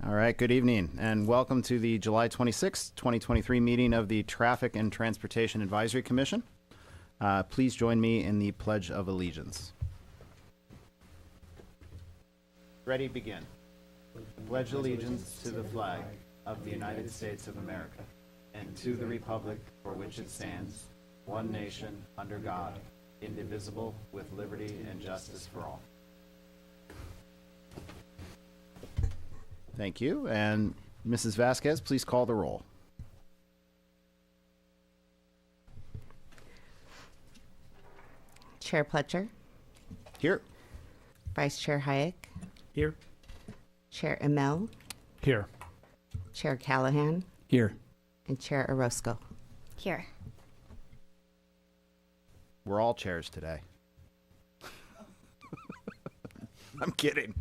All right, good evening, and welcome to the July 26, 2023 meeting of the Traffic and Transportation Advisory Commission. Please join me in the Pledge of Allegiance. Ready, begin. Pledge allegiance to the flag of the United States of America and to the republic for which it stands, one nation, under God, indivisible, with liberty and justice for all. Thank you. And Mrs. Vasquez, please call the roll. Chair Pletcher. Here. Vice Chair Hayek. Here. Chair Emel. Here. Chair Callahan. Here. And Chair Orozco. Here. We're all chairs today. I'm kidding.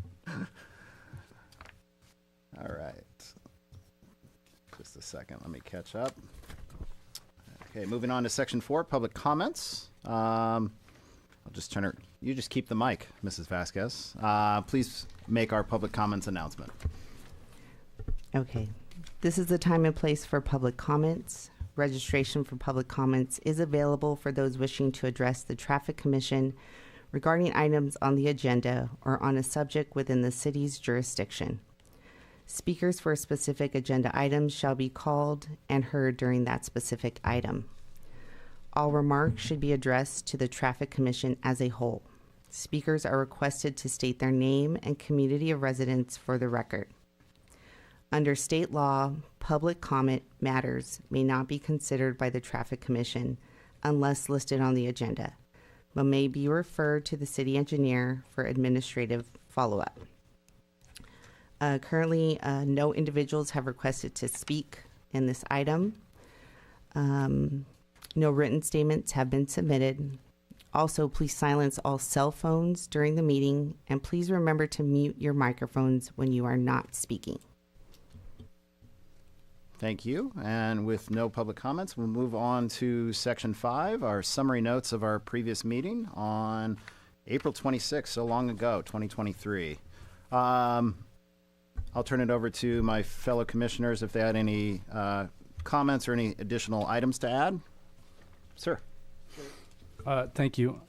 All right. Just a second. Let me catch up. Okay, moving on to section 4, public comments. I'll just turn it. You just keep the mic, Mrs. Vasquez. Please make our public comments announcement. Okay. This is the time and place for public comments. Registration for public comments is available for those wishing to address the Traffic Commission regarding items on the agenda or on a subject within the city's jurisdiction. Speakers for specific agenda items shall be called and heard during that specific item. All remarks should be addressed to the Traffic Commission as a whole. Speakers are requested to state their name and community of residence for the record. Under state law, public comment matters may not be considered by the Traffic Commission unless listed on the agenda, but may be referred to the city engineer for administrative follow-up. Currently, no individuals have requested to speak in this item. No written statements have been submitted. Also, please silence all cell phones during the meeting, and please remember to mute your microphones when you are not speaking. Thank you. And with no public comments, we'll move on to section 5, our summary notes of our previous meeting on April 26th, so long ago, 2023. I'll turn it over to my fellow commissioners if they had any comments or any additional items to add. Sir. Thank you.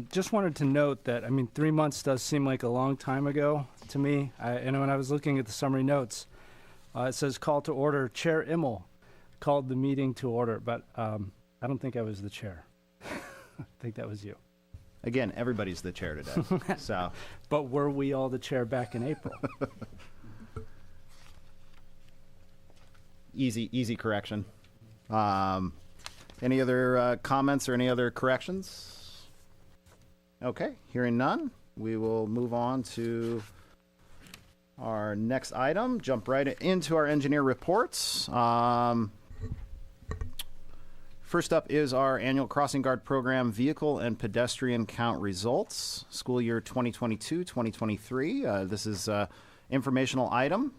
Just wanted to note that, 3 months does seem like a long time ago to me. And when I was looking at the summary notes, it says call to order. Chair Immel called the meeting to order, but I don't think I was the chair. I think that was you. Again, everybody's the chair today. So, but were we all the chair back in April? Easy correction. Any other comments or any other corrections? Okay, hearing none, we will move on to our next item. Jump right into our engineer reports. First up is our annual Crossing Guard Program vehicle and pedestrian count results. School year 2022-2023. This is an informational item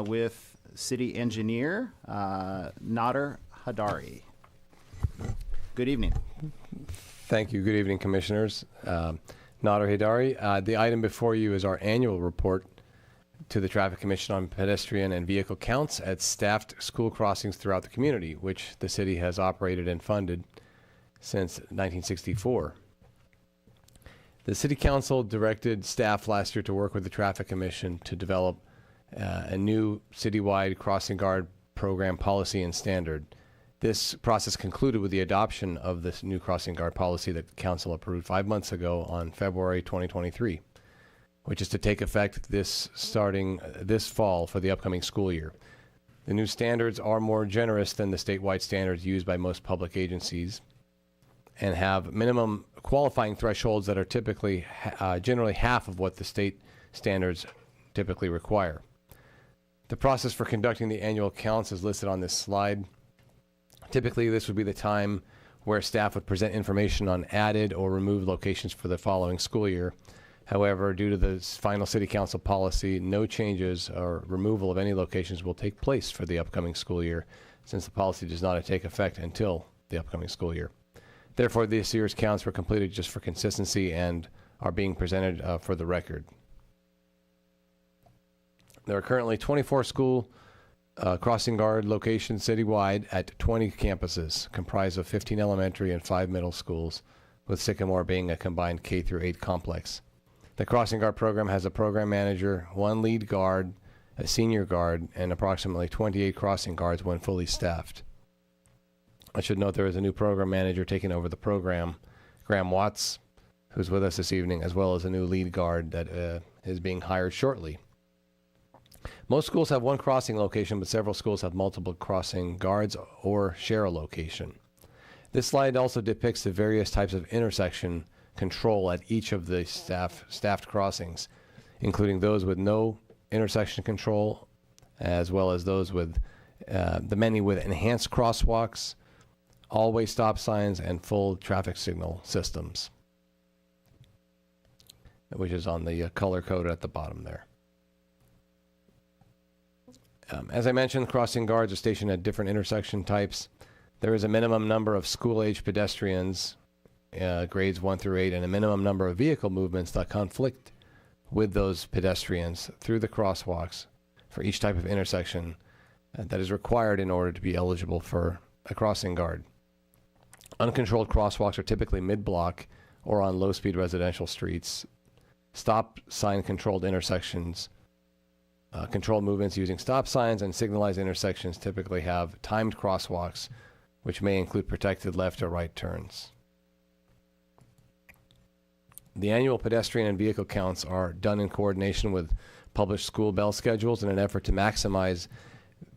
with City Engineer Nader Hadari. Good evening. Thank you. Good evening, Commissioners. Nader Hadari. The item before you is our annual report to the Traffic Commission on pedestrian and vehicle counts at staffed school crossings throughout the community, which the city has operated and funded since 1964. The City Council directed staff last year to work with the Traffic Commission to develop a new citywide crossing guard program policy and standard. This process concluded with the adoption of this new crossing guard policy that Council approved 5 months ago on February 2023, which is to take effect starting this fall for the upcoming school year. The new standards are more generous than the statewide standards used by most public agencies and have minimum qualifying thresholds that are typically generally half of what the state standards typically require. The process for conducting the annual counts is listed on this slide. Typically, this would be the time where staff would present information on added or removed locations for the following school year. However, due to the final City Council policy, no changes or removal of any locations will take place for the upcoming school year, since the policy does not take effect until the upcoming school year. Therefore, this year's counts were completed just for consistency and are being presented for the record. There are currently 24 school crossing guard locations citywide at 20 campuses, comprised of 15 elementary and 5 middle schools, with Sycamore being a combined K through 8 complex. The crossing guard program has a program manager, 1 lead guard, a senior guard, and approximately 28 crossing guards when fully staffed. I should note there is a new program manager taking over the program, Graham Watts, who's with us this evening, as well as a new lead guard that is being hired shortly. Most schools have 1 crossing location, but several schools have multiple crossing guards or share a location. This slide also depicts the various types of intersection control at each of the staffed crossings, including those with no intersection control, as well as those with the many with enhanced crosswalks, all-way stop signs, and full traffic signal systems, which is on the color code at the bottom there. As I mentioned, crossing guards are stationed at different intersection types. There is a minimum number of school-age pedestrians, grades 1 through 8, and a minimum number of vehicle movements that conflict with those pedestrians through the crosswalks for each type of intersection that is required in order to be eligible for a crossing guard. Uncontrolled crosswalks are typically mid-block or on low-speed residential streets. Stop sign-controlled intersections, controlled movements using stop signs and signalized intersections typically have timed crosswalks, which may include protected left or right turns. The annual pedestrian and vehicle counts are done in coordination with published school bell schedules in an effort to maximize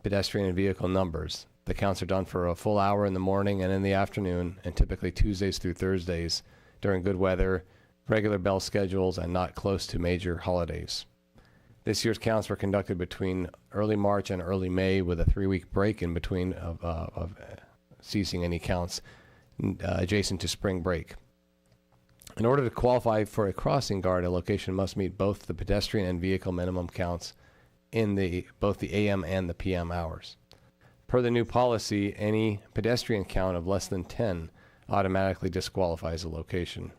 pedestrian and vehicle numbers. The counts are done for a full hour in the morning and in the afternoon, and typically Tuesdays through Thursdays during good weather, regular bell schedules, and not close to major holidays. This year's counts were conducted between early March and early May, with a 3-week break in between of ceasing any counts adjacent to spring break. In order to qualify for a crossing guard, a location must meet both the pedestrian and vehicle minimum counts in both the AM and the PM hours. Per the new policy, any pedestrian count of less than 10 automatically disqualifies a location.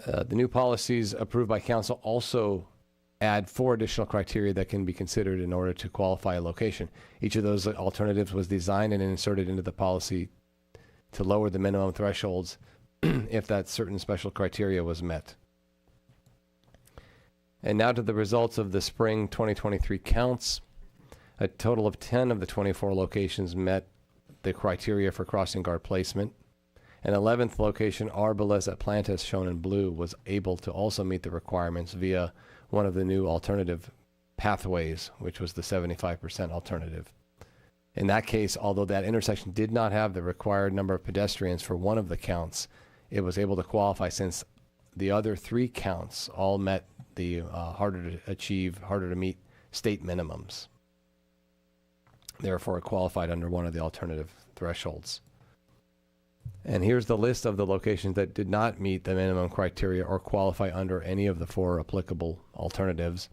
The new policies approved by council also add 4 additional criteria that can be considered in order to qualify a location. Each of those alternatives was designed and inserted into the policy to lower the minimum thresholds if that certain special criteria was met. And now to the results of the spring 2023 counts. A total of 10 of the 24 locations met the criteria for crossing guard placement. An 11th location, Arbalez at Plantis, shown in blue, was able to also meet the requirements via one of the new alternative pathways, which was the 75% alternative. In that case, although that intersection did not have the required number of pedestrians for one of the counts, it was able to qualify since the other 3 counts all met the harder to achieve, harder to meet state minimums. Therefore, it qualified under one of the alternative thresholds. And here's the list of the locations that did not meet the minimum criteria or qualify under any of the 4 applicable alternatives.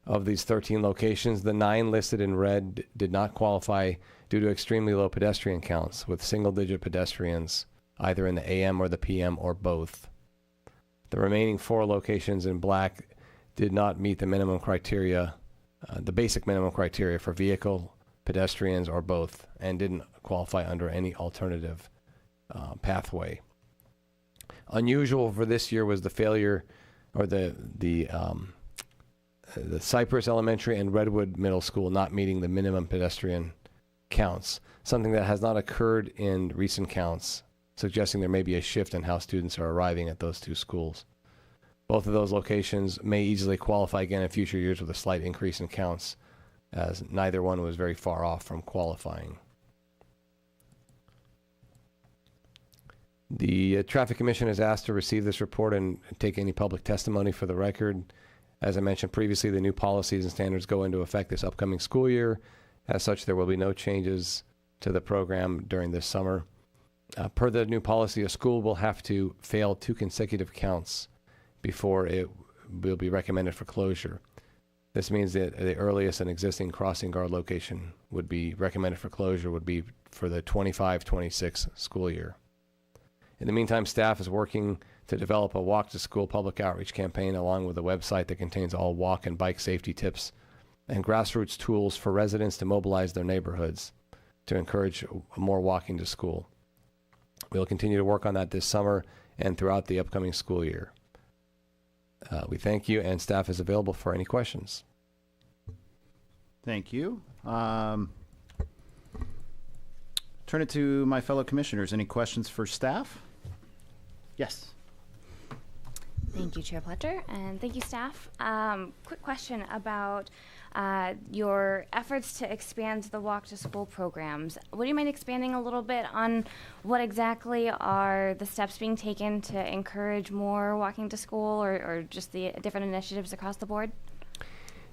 Of these 13 locations, the 9 listed in red did not qualify due to extremely low pedestrian counts, with single-digit pedestrians either in the AM or the PM or both. The remaining 4 locations in black did not meet the minimum criteria, the basic minimum criteria for vehicle, pedestrians, or both, and didn't qualify under any alternative pathway. Unusual for this year was the failure, or the Cypress Elementary and Redwood Middle School not meeting the minimum pedestrian counts, something that has not occurred in recent counts, suggesting there may be a shift in how students are arriving at those 2 schools. Both of those locations may easily qualify again in future years with a slight increase in counts, as neither one was very far off from qualifying. The Traffic Commission is asked to receive this report and take any public testimony for the record. As I mentioned previously, the new policies and standards go into effect this upcoming school year. As such, there will be no changes to the program during this summer. Per the new policy, a school will have to fail 2 consecutive counts before it will be recommended for closure. This means that the earliest an existing crossing guard location would be recommended for closure would be for the 25-26 school year. In the meantime, staff is working to develop a walk to school public outreach campaign along with a website that contains all walk and bike safety tips and grassroots tools for residents to mobilize their neighborhoods to encourage more walking to school. We'll continue to work on that this summer and throughout the upcoming school year. We thank you, and staff is available for any questions. Thank you. Turn it to my fellow commissioners. Any questions for staff? Yes. Thank you, Chair Pletcher, and thank you, staff. Quick question about your efforts to expand the Walk to School programs. Would you mind expanding a little bit on what exactly are the steps being taken to encourage more walking to school, or just the different initiatives across the board?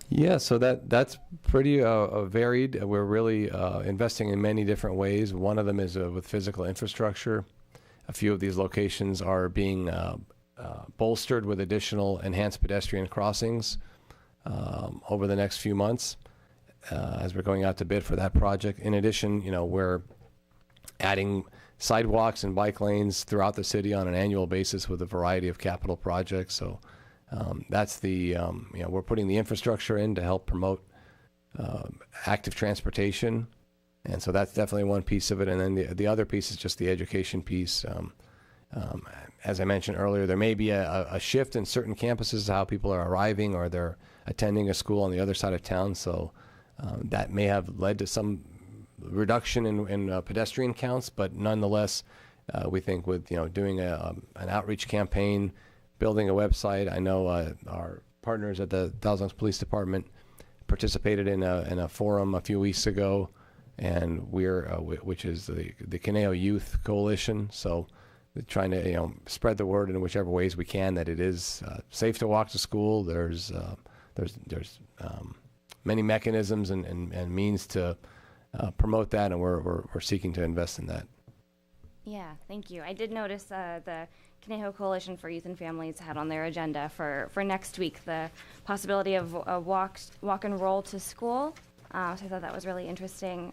Yeah, so that's pretty varied. We're really investing in many different ways. One of them is with physical infrastructure. A few of these locations are being bolstered with additional enhanced pedestrian crossings over the next few months as we're going out to bid for that project. In addition, we're adding sidewalks and bike lanes throughout the city on an annual basis with a variety of capital projects. So that's we're putting the infrastructure in to help promote active transportation. And so that's definitely one piece of it. And then the other piece is just the education piece. As I mentioned earlier, there may be a shift in certain campuses, how people are arriving or they're attending a school on the other side of town. So that may have led to some reduction in pedestrian counts, but nonetheless, we think with doing an outreach campaign, building a website. I know our partners at the Dallas Lawrence Police Department participated in a forum a few weeks ago, and which is the Caneo Youth Coalition. So we're trying to spread the word in whichever ways we can that it is safe to walk to school. There's many mechanisms and means to promote that, and we're seeking to invest in that. Yeah, thank you. I did notice the Conejo Coalition for Youth and Families had on their agenda for next week the possibility of a walk and roll to school. So I thought that was really interesting.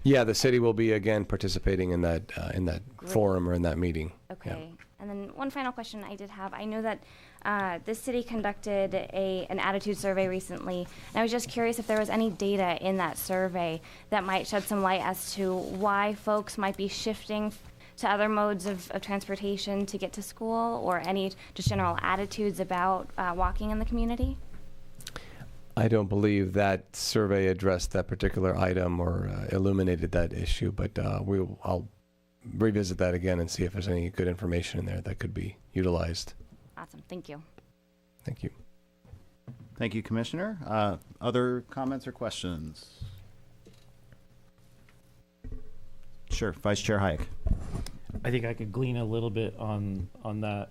Yeah, the city will be again participating in that forum or in that meeting. Okay. Yeah. And then one final question I did have. I know that this city conducted an attitude survey recently, and I was just curious if there was any data in that survey that might shed some light as to why folks might be shifting to other modes of transportation to get to school, or any just general attitudes about walking in the community? I don't believe that survey addressed that particular item or illuminated that issue, but I'll revisit that again and see if there's any good information in there that could be utilized. Awesome. Thank you. Thank you. Thank you, Commissioner. Other comments or questions? Sure, Vice Chair Hayek. I think I could glean a little bit on that.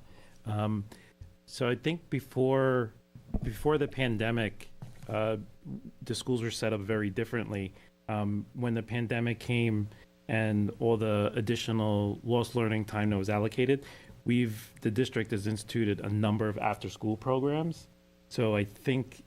So I think before the pandemic, the schools were set up very differently. When the pandemic came and all the additional lost learning time that was allocated, the district has instituted a number of after-school programs. So I think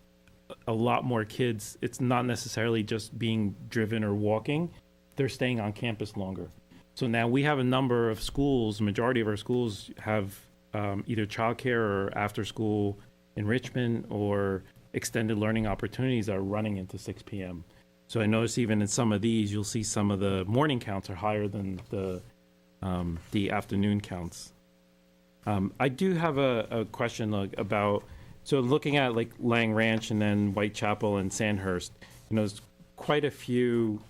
a lot more kids, it's not necessarily just being driven or walking, they're staying on campus longer. So now we have a number of schools, majority of our schools have either childcare or after-school enrichment or extended learning opportunities that are running into 6 p.m. So I notice even in some of these, you'll see some of the morning counts are higher than the afternoon counts. I do have a question about, so looking at like Lang Ranch and then Whitechapel and Sandhurst, there's quite a few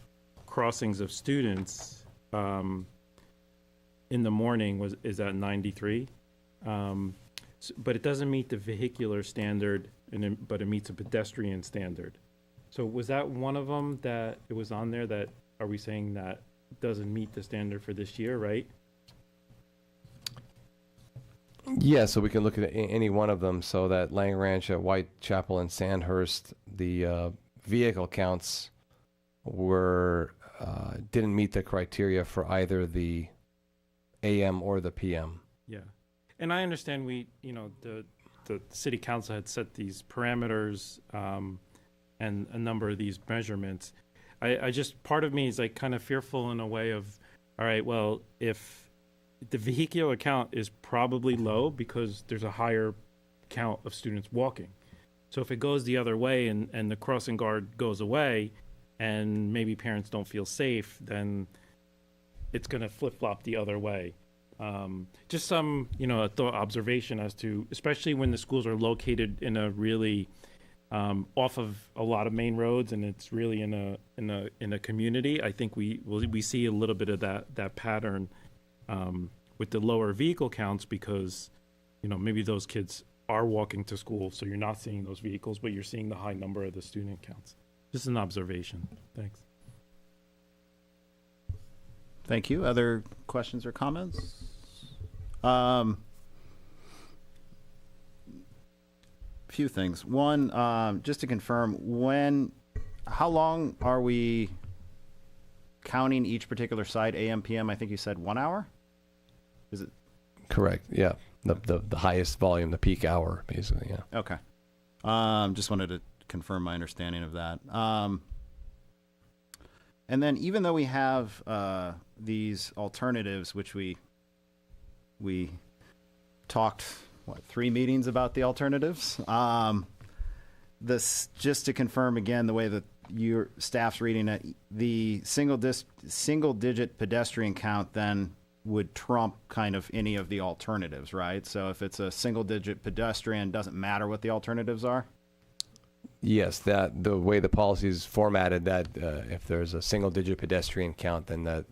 crossings of students in the morning is at 93, but it doesn't meet the vehicular standard, but it meets a pedestrian standard. So was that one of them that it was on there that, are we saying that doesn't meet the standard for this year, right? Yeah, so we can look at any one of them. So that Lang Ranch, at Whitechapel, and Sandhurst, the vehicle counts didn't meet the criteria for either the AM or the PM. Yeah, and I understand the city council had set these parameters and a number of these measurements. I just, part of me is like kind of fearful in a way of, all right, well, if the vehicular count is probably low because there's a higher count of students walking. So if it goes the other way and the crossing guard goes away and maybe parents don't feel safe, then it's going to flip-flop the other way. Just some, a thought observation as to, especially when the schools are located in a really off of a lot of main roads, and it's really in a community. I think we see a little bit of that pattern with the lower vehicle counts because, maybe those kids are walking to school, so you're not seeing those vehicles, but you're seeing the high number of the student counts. Just an observation. Thanks. Thank you. Other questions or comments? Few things. One, just to confirm, how long are we counting each particular site, AM, PM? I think you said 1 hour? Is it? Correct. Yeah. The highest volume, the peak hour, basically. Yeah. Okay. Just wanted to confirm my understanding of that. And then even though we have these alternatives, which we talked, 3 meetings about the alternatives? This, just to confirm again, the way that your staff's reading it, the single-digit pedestrian count then would trump kind of any of the alternatives, right? So if it's a single-digit pedestrian, doesn't matter what the alternatives are? Yes, that the way the policy is formatted, that if there's a single-digit pedestrian count, then that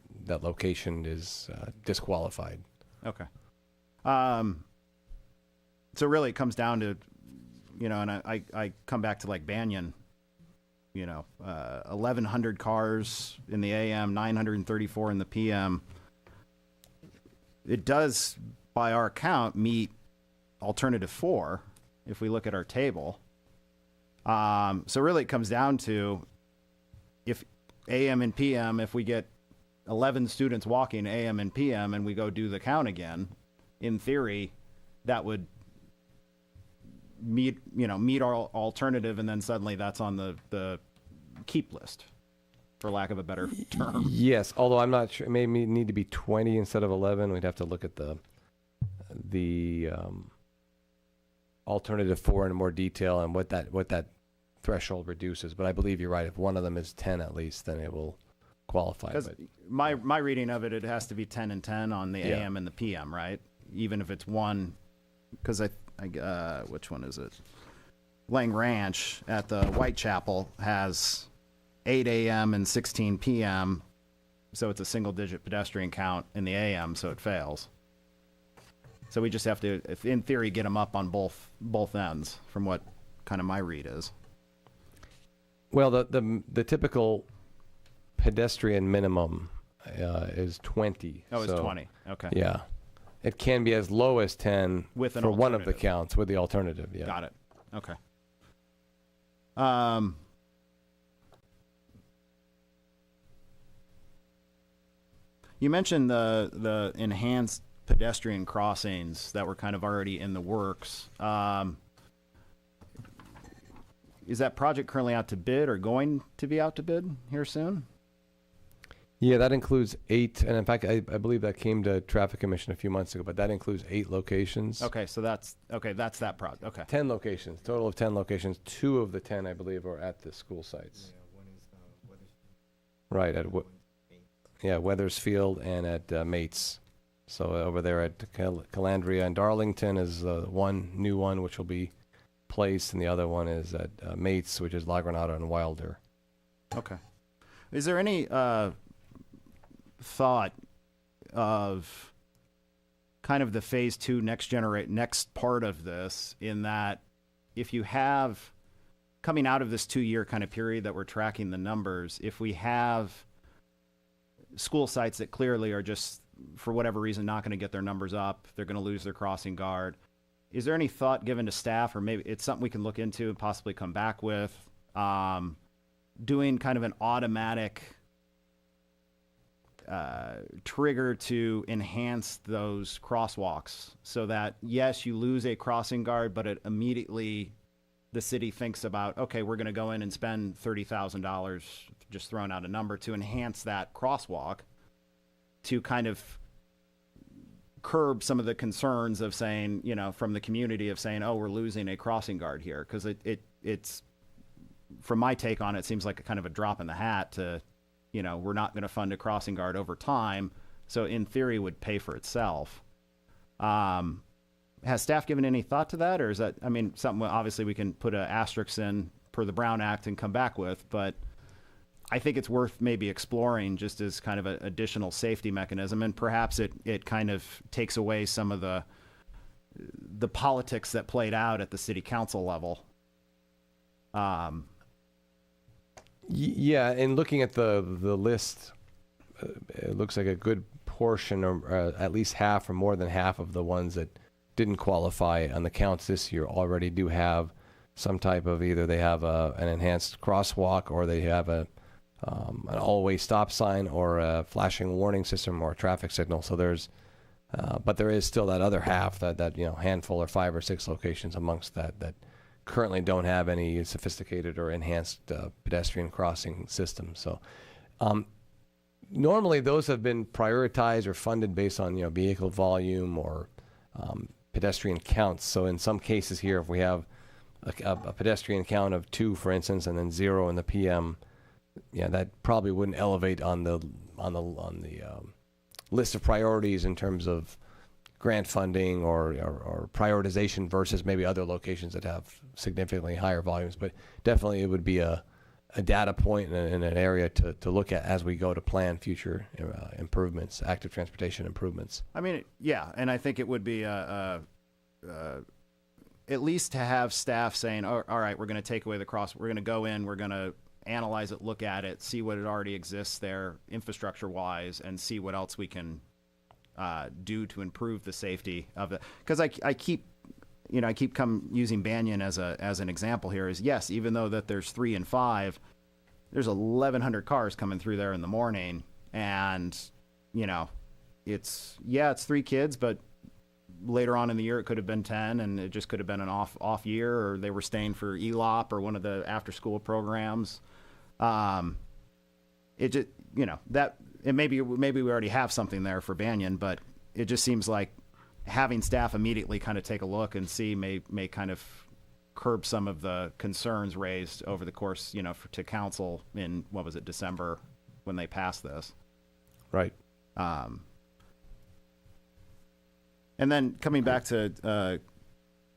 location is disqualified. Okay. So really it comes down to, and I come back to like Banyan, 1,100 cars in the AM, 934 in the PM. It does, by our count, meet alternative 4 if we look at our table. So really it comes down to if AM and PM, if we get 11 students walking AM and PM and we go do the count again, in theory, that would meet our alternative, and then suddenly that's on the keep list, for lack of a better term. Yes, although I'm not sure. It may need to be 20 instead of 11. We'd have to look at the alternative 4 in more detail and what that threshold reduces. But I believe you're right. If one of them is 10 at least, then it will qualify. Because my reading of it has to be 10 and 10 on the AM and the PM, right? Even if it's one, because which one is it? Lang Ranch at the Whitechapel has 8 AM and 16 PM, so it's a single-digit pedestrian count in the AM, so it fails. So we just have to, in theory, get them up on both ends, from what kind of my read is. Well, the typical pedestrian minimum is 20. Oh, it's 20. Okay. Yeah. It can be as low as 10 with for one of the counts with the alternative. Yeah. Got it. Okay. You mentioned the enhanced pedestrian crossings that were kind of already in the works. Is that project currently out to bid or going to be out to bid here soon? Yeah, that includes 8, and in fact, I believe that came to Traffic Commission a few months ago, but that includes 8 locations. Okay, so that's that project. Okay. 10 locations, total of 10 locations. 2 of the 10, I believe, are at the school sites. Right, at Weathersfield and at Mates. So over there at Calandria and Darlington is one new one, which will be placed, and the other one is at Mates, which is La Granada and Wilder. Okay. Is there any thought of kind of the phase 2 next part of this, in that if you have, coming out of this 2-year kind of period that we're tracking the numbers, if we have school sites that clearly are just, for whatever reason, not going to get their numbers up, they're going to lose their crossing guard, is there any thought given to staff, or maybe it's something we can look into and possibly come back with, doing kind of an automatic trigger to enhance those crosswalks, so that yes, you lose a crossing guard, but it immediately the city thinks about, okay, we're going to go in and spend $30,000, just throwing out a number, to enhance that crosswalk, to kind of curb some of the concerns of saying, from the community of saying, oh, we're losing a crossing guard here. Because it's, from my take on it, seems like a kind of a drop in the hat to, we're not going to fund a crossing guard over time. So in theory would pay for itself. Has staff given any thought to that? Or is that, something obviously we can put an asterisk in per the Brown Act and come back with, but I think it's worth maybe exploring just as kind of an additional safety mechanism, and perhaps it kind of takes away some of the politics that played out at the city council level. Yeah, and looking at the list, it looks like a good portion, or at least half or more than half of the ones that didn't qualify on the counts this year already do have some type of, either they have an enhanced crosswalk, or they have an all-way stop sign, or a flashing warning system, or a traffic signal. So there's, but there is still that other half, that handful or 5 or 6 locations amongst that currently don't have any sophisticated or enhanced pedestrian crossing systems. So normally those have been prioritized or funded based on vehicle volume or pedestrian counts. So in some cases here, if we have a pedestrian count of 2, for instance, and then 0 in the PM, that probably wouldn't elevate on the list of priorities in terms of grant funding or prioritization versus maybe other locations that have significantly higher volumes. But definitely it would be a data point in an area to look at as we go to plan future improvements, active transportation improvements. Yeah, and I think it would be at least to have staff saying, all right, we're going to take away the cross. We're going to go in, we're going to analyze it, look at it, see what it already exists there infrastructure-wise, and see what else we can do to improve the safety of it. Because I keep using Banyan as an example here. Is yes, even though that there's 3 and 5, there's 1,100 cars coming through there in the morning, and it's 3 kids, but later on in the year it could have been 10, and it just could have been an off year, or they were staying for ELOP or one of the after school programs. It just that, and maybe we already have something there for Banyan, but it just seems like having staff immediately kind of take a look and see may kind of curb some of the concerns raised over the course, to council in, what was it, December, when they passed this. Right. And then coming back to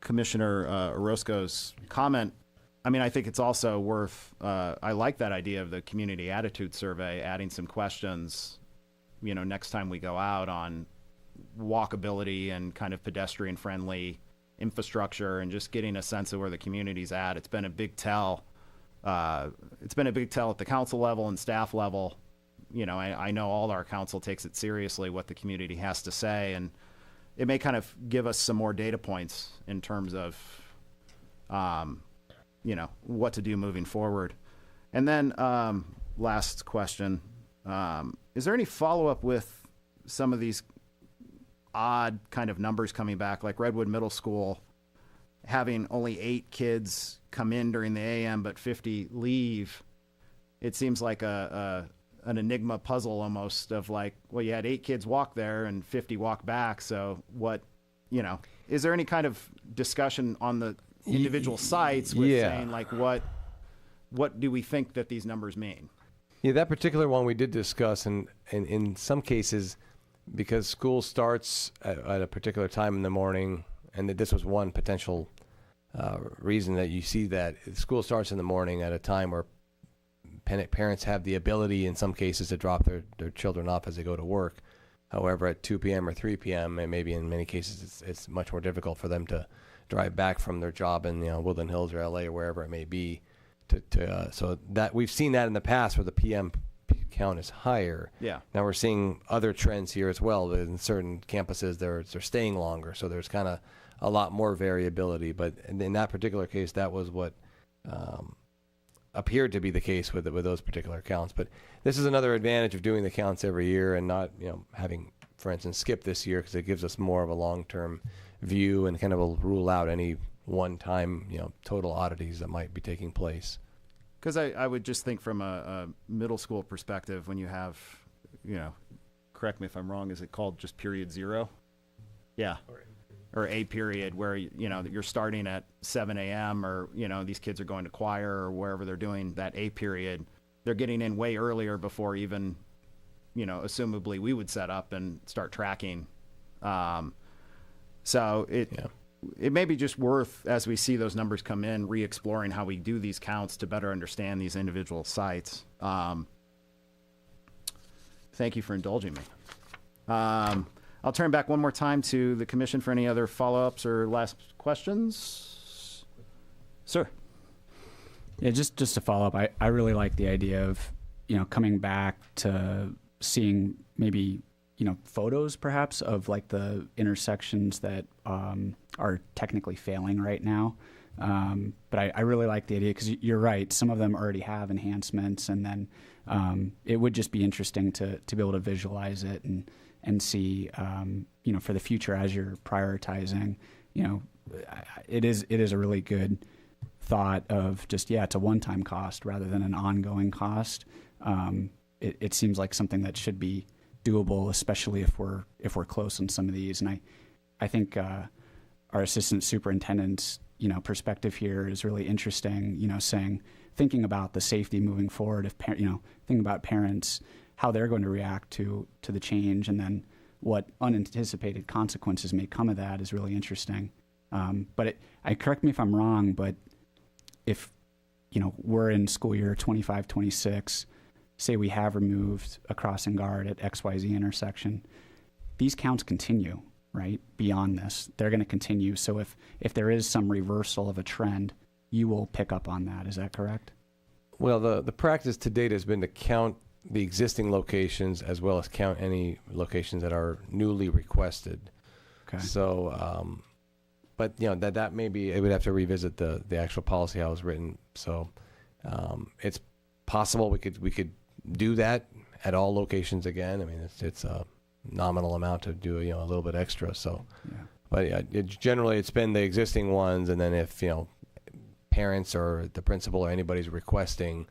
Commissioner Orozco's comment, I think it's also worth, I like that idea of the community attitude survey, adding some questions, next time we go out on walkability and kind of pedestrian friendly infrastructure, and just getting a sense of where the community's at. It's been a big tell. It's been a big tell at the council level and staff level. I know all our council takes it seriously what the community has to say, and it may kind of give us some more data points in terms of, what to do moving forward. And then last question, is there any follow-up with some of these odd kind of numbers coming back, like Redwood Middle School having only 8 kids come in during the AM, but 50 leave? It seems like an enigma puzzle almost, of like, well, you had 8 kids walk there and 50 walk back. So what, is there any kind of discussion on the individual sites with saying like, what do we think that these numbers mean? Yeah, that particular one we did discuss, and in some cases, because school starts at a particular time in the morning, and this was one potential reason that you see that school starts in the morning at a time where parents have the ability in some cases to drop their children off as they go to work. However, at 2 p.m. or 3 p.m., and maybe in many cases it's much more difficult for them to drive back from their job in Woodland Hills or LA or wherever it may be. So that we've seen that in the past where the PM count is higher. Yeah. Now we're seeing other trends here as well. In certain campuses, they're staying longer, so there's kind of a lot more variability. But in that particular case, that was what appeared to be the case with those particular counts. But this is another advantage of doing the counts every year and not having, for instance, skip this year, because it gives us more of a long-term view and kind of will rule out any one-time total oddities that might be taking place. Because I would just think from a middle school perspective, when you have, correct me if I'm wrong, is it called just period 0? Yeah. Or a period where, you know, you're starting at 7 a.m. or, you know, these kids are going to choir or wherever they're doing that A period. They're getting in way earlier before even, you know, assumably we would set up and start tracking. So it may be just worth, as we see those numbers come in, re-exploring how we do these counts to better understand these individual sites. Thank you for indulging me. I'll turn back one more time to the commission for any other follow-ups or last questions. Sir. Yeah, just to follow up, I really like the idea of, you know, coming back to seeing maybe, you know, photos perhaps of like the intersections that are technically failing right now. But I really like the idea because you're right. Some of them already have enhancements, and then it would just be interesting to be able to visualize it and see, you know, for the future as you're prioritizing, you know, it is a really good thought of just, it's a one-time cost rather than an ongoing cost. It seems like something that should be doable, especially if we're close on some of these. And I think our assistant superintendent's, you know, perspective here is really interesting, you know, thinking about the safety moving forward, thinking about parents, how they're going to react to the change, and then what unanticipated consequences may come of that is really interesting. But correct me if I'm wrong, but if, you know, we're in school year 25-26, say we have removed a crossing guard at XYZ intersection, these counts continue, right? Beyond this, they're going to continue. So if there is some reversal of a trend, you will pick up on that. Is that correct? Well, the practice to date has been to count the existing locations as well as count any locations that are newly requested. Okay. So, but you know, that may be, it would have to revisit the actual policy how it was written. So, it's possible we could do that at all locations again. I mean, it's a nominal amount to do, you know, a little bit extra. So, but yeah, generally it's been the existing ones, and then if, you know, parents or the principal or anybody's requesting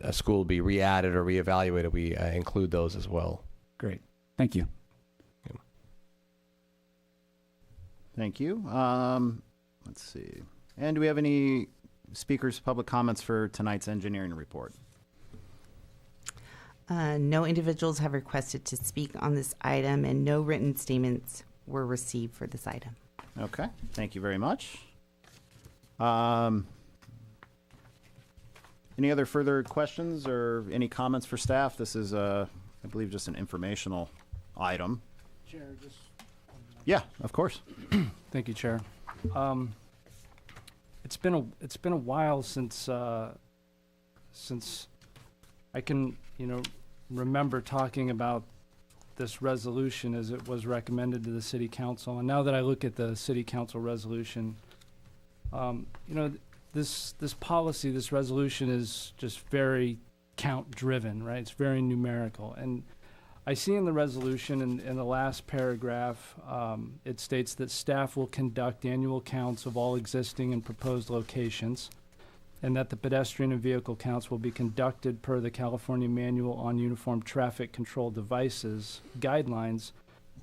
a school be re-added or re-evaluated, we include those as well. Great. Thank you. Thank you. Let's see. And do we have any speakers, public comments for tonight's engineering report? No individuals have requested to speak on this item, and no written statements were received for this item. Okay. Thank you very much. Any other further questions or any comments for staff? This is, I believe, just an informational item. Chair, just... Yeah, of course. Thank you, Chair. It's been a while since I can, you know, remember talking about this resolution as it was recommended to the City Council. And now that I look at the City Council resolution, you know, this policy, this resolution is just very count driven, right? It's very numerical. And I see in the resolution in the last paragraph, it states that staff will conduct annual counts of all existing and proposed locations, and that the pedestrian and vehicle counts will be conducted per the California Manual on Uniform Traffic Control Devices guidelines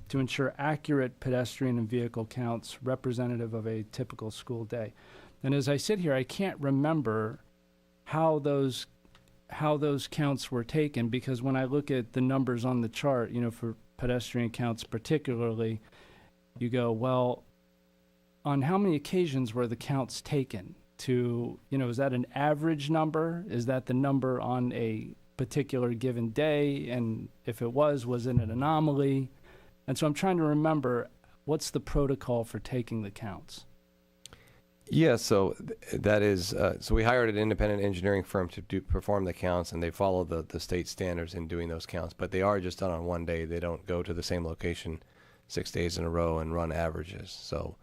to ensure accurate pedestrian and vehicle counts representative of a typical school day. And as I sit here, I can't remember how those counts were taken, because when I look at the numbers on the chart, you know, for pedestrian counts particularly, you go, well, on how many occasions were the counts taken? To, you know, is that an average number? Is that the number on a particular given day? And if it was it an anomaly? And so I'm trying to remember, what's the protocol for taking the counts? Yeah, so that is, so we hired an independent engineering firm to perform the counts, and they follow the state standards in doing those counts, but they are just done on one day. They don't go to the same location 6 days in a row and run averages. So,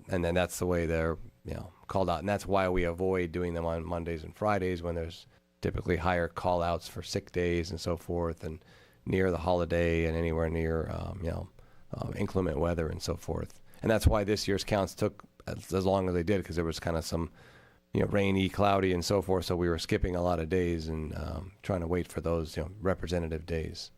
and then that's the way they're, you know, called out. And that's why we avoid doing them on Mondays and Fridays when there's typically higher call outs for sick days and so forth, and near the holiday and anywhere near, inclement weather and so forth. And that's why this year's counts took as long as they did, because there was kind of some, you know, rainy, cloudy, and so forth. So we were skipping a lot of days and trying to wait for those, you know, representative days.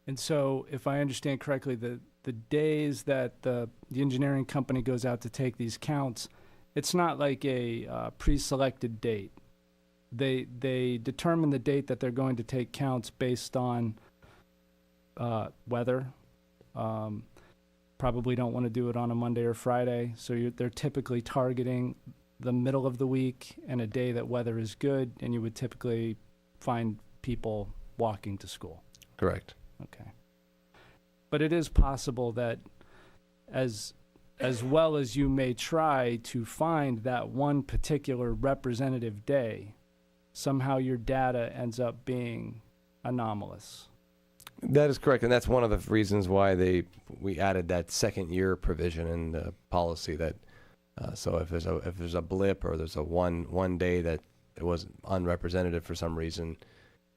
And so, if I understand correctly, the days that the engineering company goes out to take these counts, it's not like a pre-selected date. They determine the date that they're going to take counts based on weather. Probably don't want to do it on a Monday or Friday, so they're typically targeting the middle of the week and a day that weather is good, and you would typically find people walking to school. Correct. Okay. But it is possible that as well as you may try to find that one particular representative day, somehow your data ends up being anomalous. That is correct, and that's one of the reasons why we added that second year provision in the policy. That so if there's a blip or there's a one day that it was unrepresentative for some reason,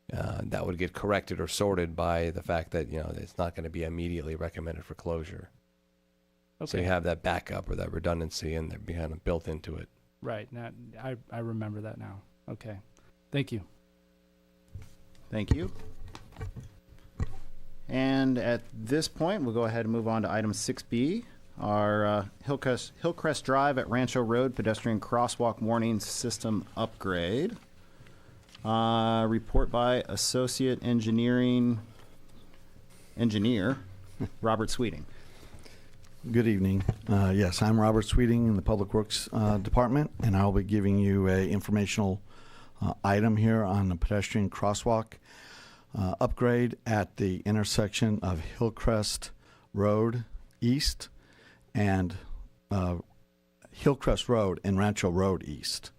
that would get corrected or sorted by the fact that it's not going to be immediately recommended for closure. Okay. So you have that backup or that redundancy and they're behind built into it. Right. Now I remember that now. Okay. Thank you. Thank you. And at this point, we'll go ahead and move on to item 6B, our Hillcrest Drive at Rancho Road pedestrian crosswalk warning system upgrade. Report by Associate Engineer Robert Sweeting. Good evening. Yes, I'm Robert Sweeting in the Public Works Department, and I'll be giving you a informational item here on the pedestrian crosswalk upgrade at the intersection of Hillcrest Road East and Hillcrest Road and Rancho Road East.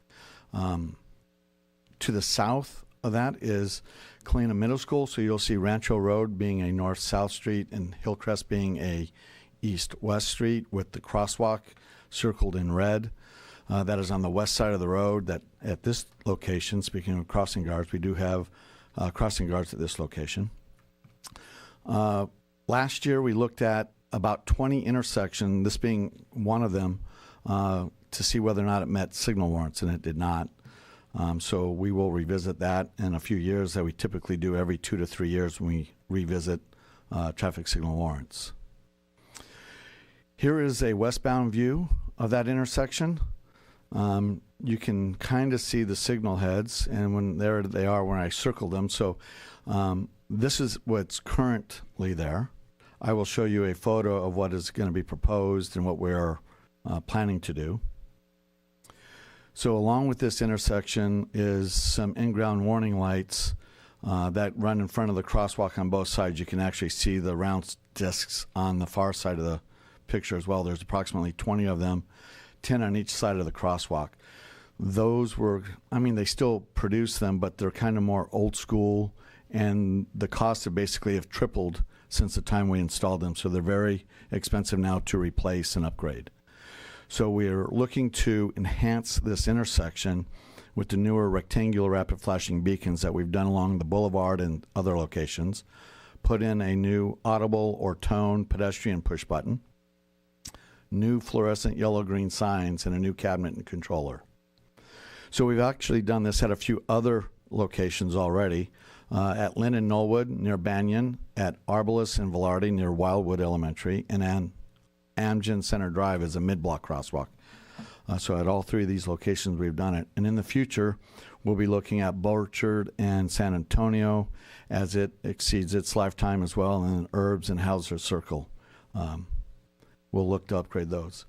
To the south of that is Colina Middle School, so you'll see Rancho Road being a north-south street and Hillcrest being a east-west street with the crosswalk circled in red. That is on the west side of the road. That at this location, speaking of crossing guards, we do have crossing guards at this location. Last year, we looked at about 20 intersections, this being one of them, to see whether or not it met signal warrants, and it did not. So we will revisit that in a few years, that we typically do every 2 to 3 years when we revisit traffic signal warrants. Here is a westbound view of that intersection. You can kind of see the signal heads, and when there they are when I circled them. So this is what's currently there. I will show you a photo of what is going to be proposed and what we're planning to do. So along with this intersection is some in-ground warning lights that run in front of the crosswalk on both sides. You can actually see the round discs on the far side of the picture as well. There's approximately 20 of them, 10 on each side of the crosswalk. Those were, they still produce them, but they're kind of more old school, and the costs have basically tripled since the time we installed them. So they're very expensive now to replace and upgrade. So we're looking to enhance this intersection with the newer rectangular rapid flashing beacons that we've done along the boulevard and other locations, put in a new audible or tone pedestrian push button, new fluorescent yellow-green signs, and a new cabinet and controller. So we've actually done this at a few other locations already, at Lynn and Knollwood near Banyan, at Arbalest and Velarde near Wildwood Elementary, and Amgen Center Drive is a mid-block crosswalk. So at all three of these locations we've done it. And in the future, we'll be looking at Burchard and San Antonio as it exceeds its lifetime as well, and then Herbs and Hauser Circle. We'll look to upgrade those.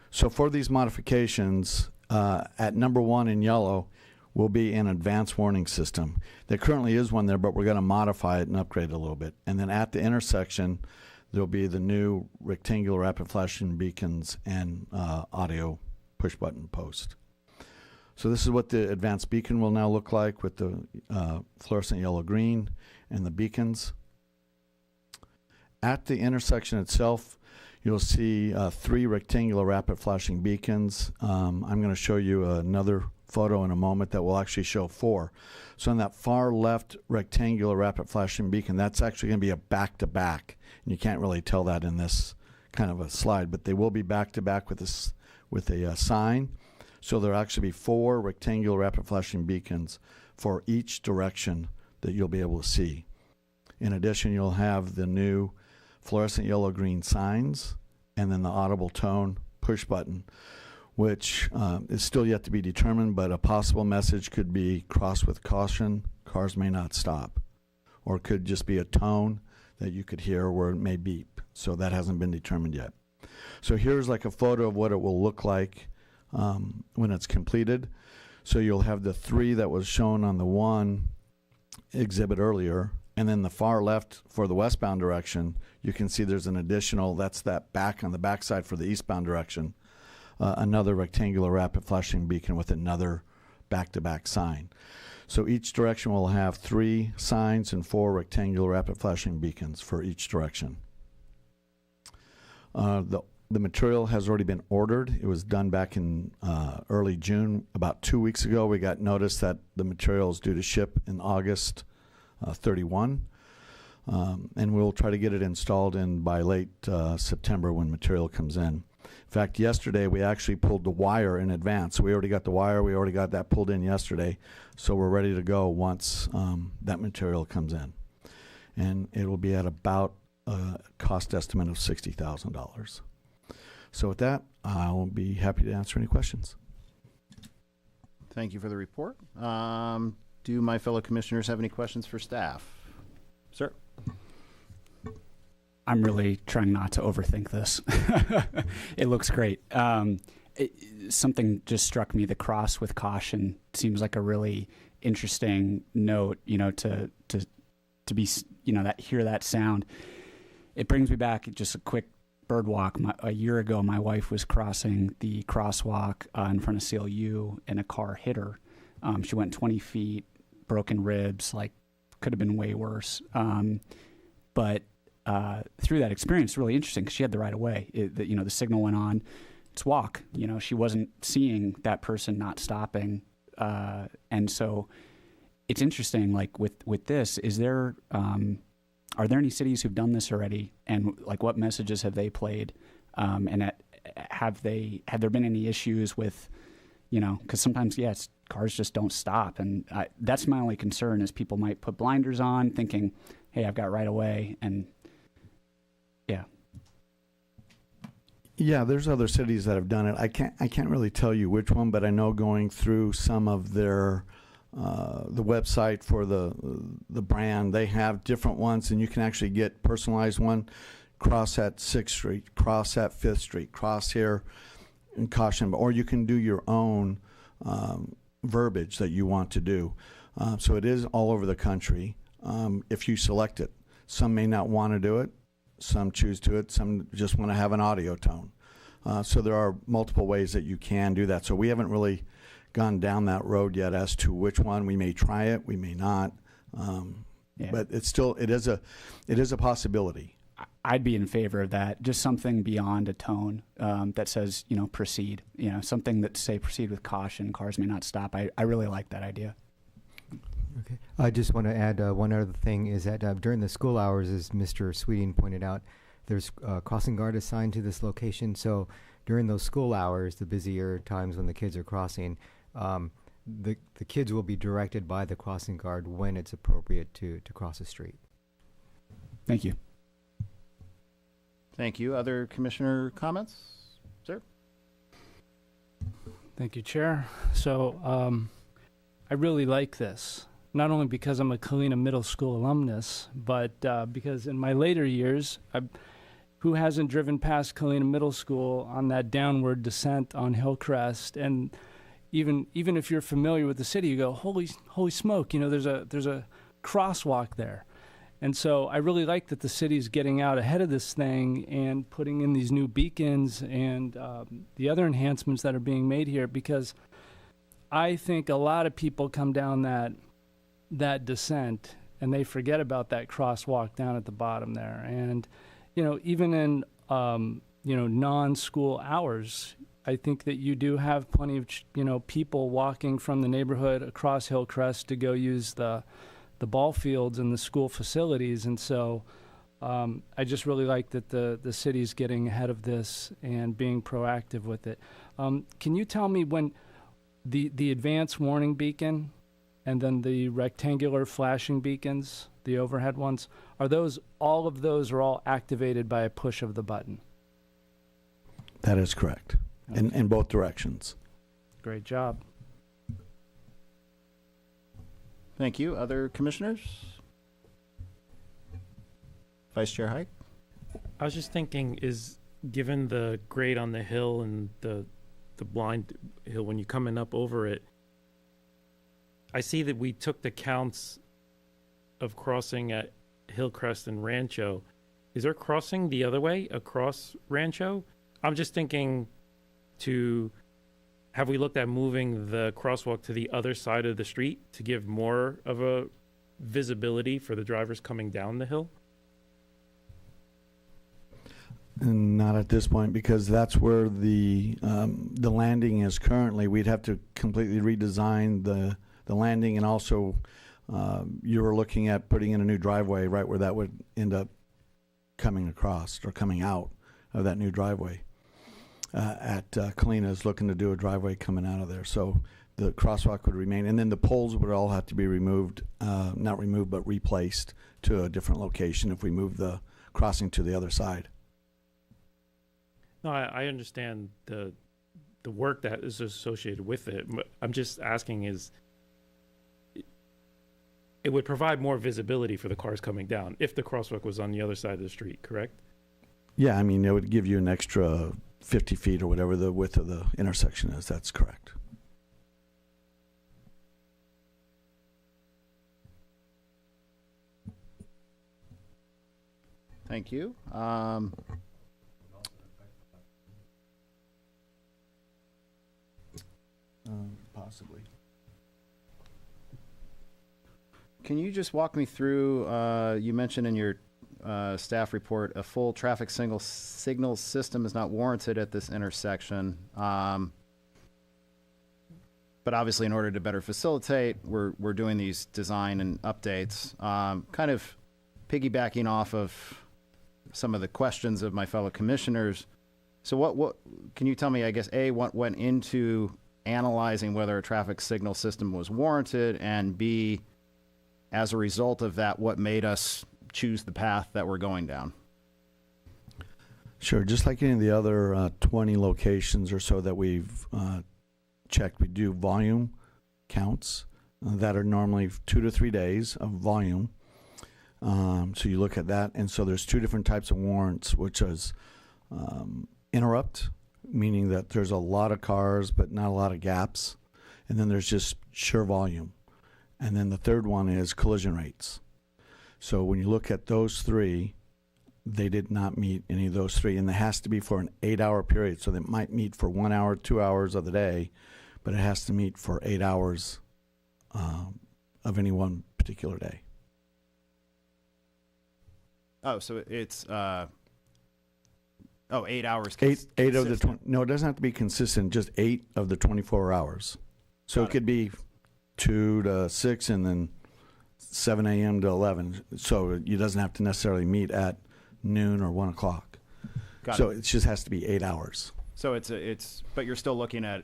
So for these modifications, at number 1 in yellow will be an advanced warning system. There currently is one there, but we're going to modify it and upgrade it a little bit. And then at the intersection, there'll be the new rectangular rapid flashing beacons and audio push button post. So this is what the advanced beacon will now look like with the fluorescent yellow-green and the beacons. At the intersection itself, you'll see 3 rectangular rapid flashing beacons. I'm going to show you another photo in a moment that will actually show 4. So on that far left rectangular rapid flashing beacon, that's actually going to be a back-to-back. And you can't really tell that in this kind of a slide, but they will be back-to-back with a sign. So there'll actually be 4 rectangular rapid flashing beacons for each direction that you'll be able to see. In addition, you'll have the new fluorescent yellow-green signs, and then the audible tone push button, which is still yet to be determined, but a possible message could be cross with caution, cars may not stop, or it could just be a tone that you could hear where it may beep. So that hasn't been determined yet. So here's like a photo of what it will look like when it's completed. So you'll have the 3 that was shown on the one exhibit earlier, and then the far left for the westbound direction, you can see there's an additional, that's that back on the backside for the eastbound direction, another rectangular rapid flashing beacon with another back-to-back sign. So each direction will have 3 signs and 4 rectangular rapid flashing beacons for each direction. The material has already been ordered. It was done back in early June. About 2 weeks ago, we got notice that the material is due to ship in August 31. And we'll try to get it installed in by late September when material comes in. In fact, yesterday we actually pulled the wire in advance. We already got the wire. We already got that pulled in yesterday. So we're ready to go once that material comes in. And it will be at about a cost estimate of $60,000. So with that, I'll be happy to answer any questions. Thank you for the report. Do my fellow commissioners have any questions for staff? Sir? I'm really trying not to overthink this. It looks great. Something just struck me. The cross with caution seems like a really interesting note, to be, hear that sound. It brings me back just a quick bird walk. A year ago, my wife was crossing the crosswalk in front of CLU and a car hit her. She went 20 feet, broken ribs, could have been way worse. But through that experience, really interesting because she had the right of way. The signal went on. It's walk. She wasn't seeing that person not stopping, and so it's interesting. Like with this, is there are there any cities who've done this already, and what messages have they played, and have there been any issues with, because sometimes yes, cars just don't stop, and that's my only concern is people might put blinders on, thinking, hey, I've got right of way, and yeah. Yeah, there's other cities that have done it. I can't really tell you which one, but I know going through some of their the website for the brand, they have different ones, and you can actually get personalized one. Cross at 6th Street, cross at 5th Street, cross here, and caution. Or you can do your own verbiage that you want to do. So it is all over the country if you select it. Some may not want to do it. Some choose to it. Some just want to have an audio tone. So there are multiple ways that you can do that. So we haven't really gone down that road yet as to which one. We may try it. We may not. But it's still it is a possibility. I'd be in favor of that. Just something beyond a tone that says, proceed. Something that say proceed with caution. Cars may not stop. I really like that idea. Okay. I just want to add one other thing is that during the school hours, as Mr. Sweeting pointed out, there's a crossing guard assigned to this location. So during those school hours, the busier times when the kids are crossing, the kids will be directed by the crossing guard when it's appropriate to cross a street. Thank you. Thank you. Other commissioner comments? Sir? Thank you, Chair. So I really like this, not only because I'm a Kalina Middle School alumnus, but because in my later years, who hasn't driven past Kalina Middle School on that downward descent on Hillcrest? And even if you're familiar with the city, you go, holy smoke, there's a crosswalk there. And so I really like that the city's getting out ahead of this thing and putting in these new beacons and the other enhancements that are being made here, because I think a lot of people come down that descent and they forget about that crosswalk down at the bottom there. And, even in, non-school hours, I think that you do have plenty of, people walking from the neighborhood across Hillcrest to go use the ball fields and the school facilities. And so I just really like that the city's getting ahead of this and being proactive with it. Can you tell me when the advanced warning beacon and then the rectangular flashing beacons, the overhead ones. Are those, all of those are all activated by a push of the button? That is correct, in both directions. Great job. Thank you. Other commissioners? Vice Chair Hike? I was just thinking, is given the grade on the hill and the blind hill when you're coming up over it, I see that we took the counts of crossing at Hillcrest and Rancho. Is there crossing the other way across Rancho? I'm just thinking have we looked at moving the crosswalk to the other side of the street to give more of a visibility for the drivers coming down the hill? And not at this point, because that's where the landing is currently. We'd have to completely redesign the landing, and also you were looking at putting in a new driveway right where that would end up coming across or coming out of that new driveway. Kalina is looking to do a driveway coming out of there, so the crosswalk would remain, and then the poles would all have to be removed, not removed, but replaced to a different location if we move the crossing to the other side. No, I understand the work that is associated with it. But I'm just asking it would provide more visibility for the cars coming down if the crosswalk was on the other side of the street, correct? Yeah, I mean, it would give you an extra 50 feet or whatever the width of the intersection is. That's correct. Thank you. Possibly. Can you just walk me through, you mentioned in your staff report, a full traffic signal system is not warranted at this intersection. But obviously, in order to better facilitate, we're doing these design and updates. Kind of piggybacking off of some of the questions of my fellow commissioners. So what can you tell me, I guess, A, what went into analyzing whether a traffic signal system was warranted, and B, as a result of that, what made us choose the path that we're going down? Sure. Just like any of the other 20 locations or so that we've checked, we do volume counts that are normally 2 to 3 days of volume. So you look at that, and so there's two different types of warrants, which is interrupt, meaning that there's a lot of cars but not a lot of gaps, and then there's just sheer volume. And then the third one is collision rates. So when you look at those three, they did not meet any of those three, and it has to be for an 8-hour period. So they might meet for 1 hour, 2 hours of the day, but it has to meet for 8 hours of any one particular day. Oh, so it's 8 hours. Eight of the 20. No, it doesn't have to be consistent. Just 8 of the 24 hours. So it could be 2 to 6, and then 7 a.m. to 11. So it doesn't have to necessarily meet at noon or 1 o'clock. So it just has to be 8 hours. So but you're still looking at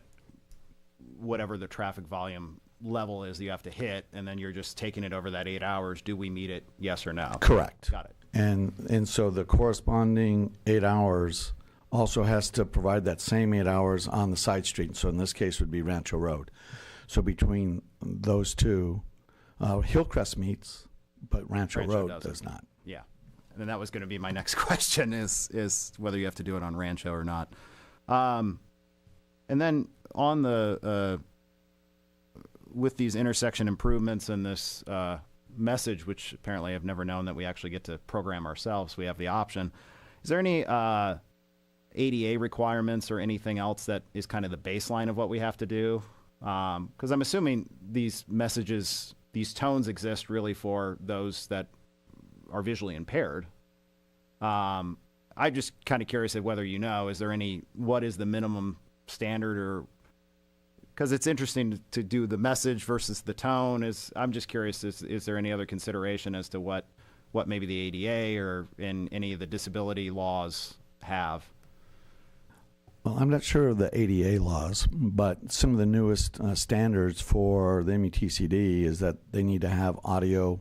whatever the traffic volume level is that you have to hit, and then you're just taking it over that 8 hours. Do we meet it? Yes or no? Correct. Got it. And so the corresponding 8 hours also has to provide that same 8 hours on the side street. So in this case would be Rancho Road. So between those two, Hillcrest meets, but Rancho Road does not. Yeah. And then that was going to be my next question is whether you have to do it on Rancho or not. And then on the with these intersection improvements and this message, which apparently I've never known that we actually get to program ourselves. We have the option. Is there any ADA requirements or anything else that is kind of the baseline of what we have to do? Because I'm assuming these messages, these tones exist really for those that are visually impaired. I'm just kind of curious of whether you know, what is the minimum standard, or because it's interesting to do the message versus the tone. I'm just curious, is there any other consideration as to what maybe the ADA or in any of the disability laws have? Well, I'm not sure of the ADA laws, but some of the newest standards for the METCD is that they need to have audio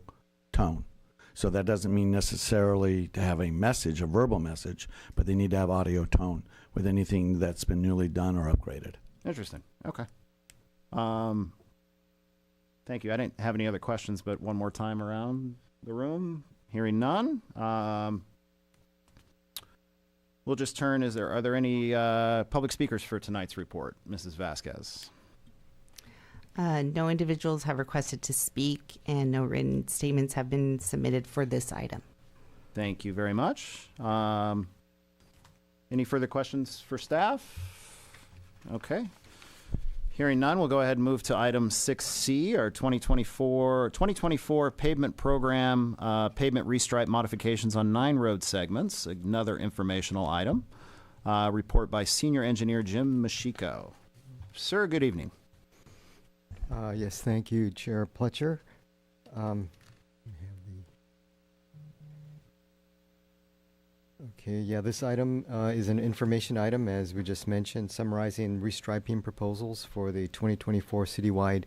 tone. So that doesn't mean necessarily to have a message, a verbal message, but they need to have audio tone with anything that's been newly done or upgraded. Interesting. Okay. Thank you. I didn't have any other questions, but one more time around the room. Hearing none. We'll just turn. Are there any public speakers for tonight's report? Mrs. Vasquez. No individuals have requested to speak, and no written statements have been submitted for this item. Thank you very much. Any further questions for staff? Okay. Hearing none, we'll go ahead and move to item 6C, our 2024 pavement program, pavement restripe modifications on 9 road segments, another informational item. Report by Senior Engineer Jim Mashiko. Sir, good evening. Yes, thank you, Chair Pletcher. This item is an information item, as we just mentioned, summarizing restriping proposals for the 2024 citywide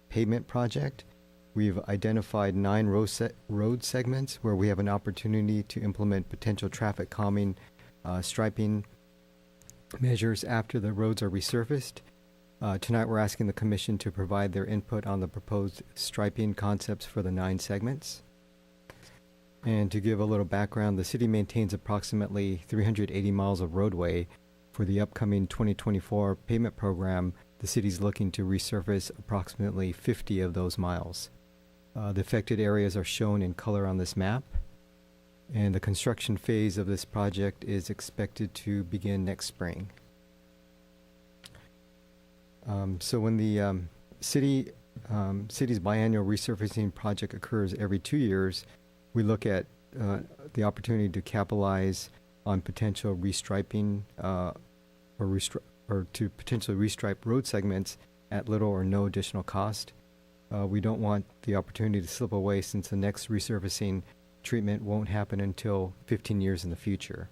pavement project. We've identified 9 road segments where we have an opportunity to implement potential traffic calming striping measures after the roads are resurfaced. Tonight, we're asking the Commission to provide their input on the proposed striping concepts for the 9 segments. And to give a little background, the city maintains approximately 380 miles of roadway. For the upcoming 2024 pavement program, the city's looking to resurface approximately 50 of those miles. The affected areas are shown in color on this map, and the construction phase of this project is expected to begin next spring. So when the city's biannual resurfacing project occurs every 2 years, we look at the opportunity to capitalize on potential restriping or to potentially restripe road segments at little or no additional cost. We don't want the opportunity to slip away, since the next resurfacing treatment won't happen until 15 years in the future.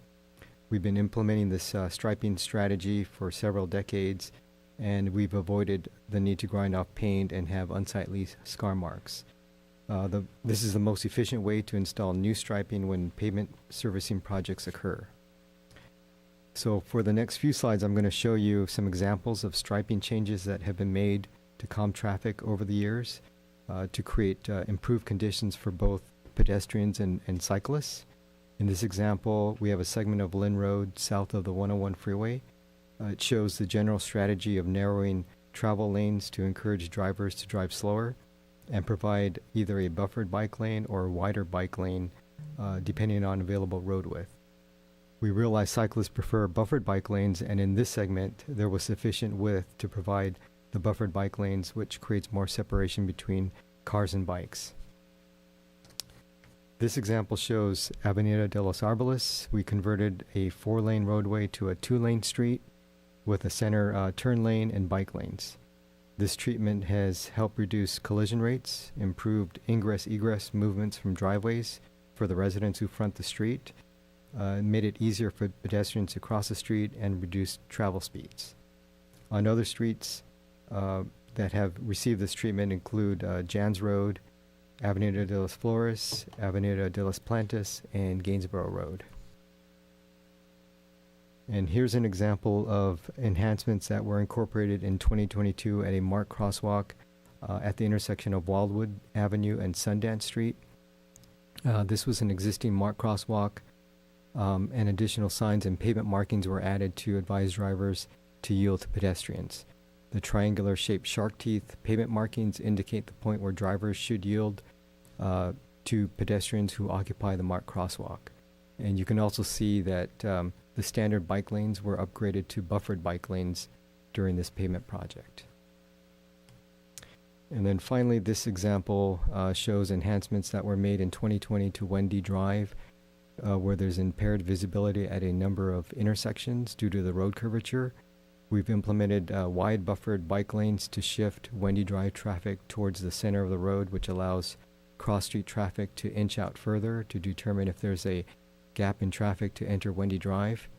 We've been implementing this striping strategy for several decades, and we've avoided the need to grind off paint and have unsightly scar marks. This is the most efficient way to install new striping when pavement servicing projects occur. So for the next few slides, I'm going to show you some examples of striping changes that have been made to calm traffic over the years to create improved conditions for both pedestrians and cyclists. In this example, we have a segment of Lynn Road south of the 101 freeway. It shows the general strategy of narrowing travel lanes to encourage drivers to drive slower and provide either a buffered bike lane or a wider bike lane, depending on available road width. We realize cyclists prefer buffered bike lanes, and in this segment, there was sufficient width to provide the buffered bike lanes, which creates more separation between cars and bikes. This example shows Avenida de los Arboles. We converted a 4-lane roadway to a 2-lane street with a center turn lane and bike lanes. This treatment has helped reduce collision rates, improved ingress-egress movements from driveways for the residents who front the street, made it easier for pedestrians to cross the street, and reduced travel speeds. On other streets that have received this treatment include Jans Road, Avenida de los Flores, Avenida de las Plantas, and Gainsborough Road. And here's an example of enhancements that were incorporated in 2022 at a marked crosswalk at the intersection of Wildwood Avenue and Sundance Street. This was an existing marked crosswalk, and additional signs and pavement markings were added to advise drivers to yield to pedestrians. The triangular-shaped shark teeth pavement markings indicate the point where drivers should yield to pedestrians who occupy the marked crosswalk. And you can also see that the standard bike lanes were upgraded to buffered bike lanes during this pavement project. And then finally, this example shows enhancements that were made in 2020 to Wendy Drive, where there's impaired visibility at a number of intersections due to the road curvature. We've implemented wide buffered bike lanes to shift Wendy Drive traffic towards the center of the road, which allows cross-street traffic to inch out further to determine if there's a gap in traffic to enter Wendy Drive.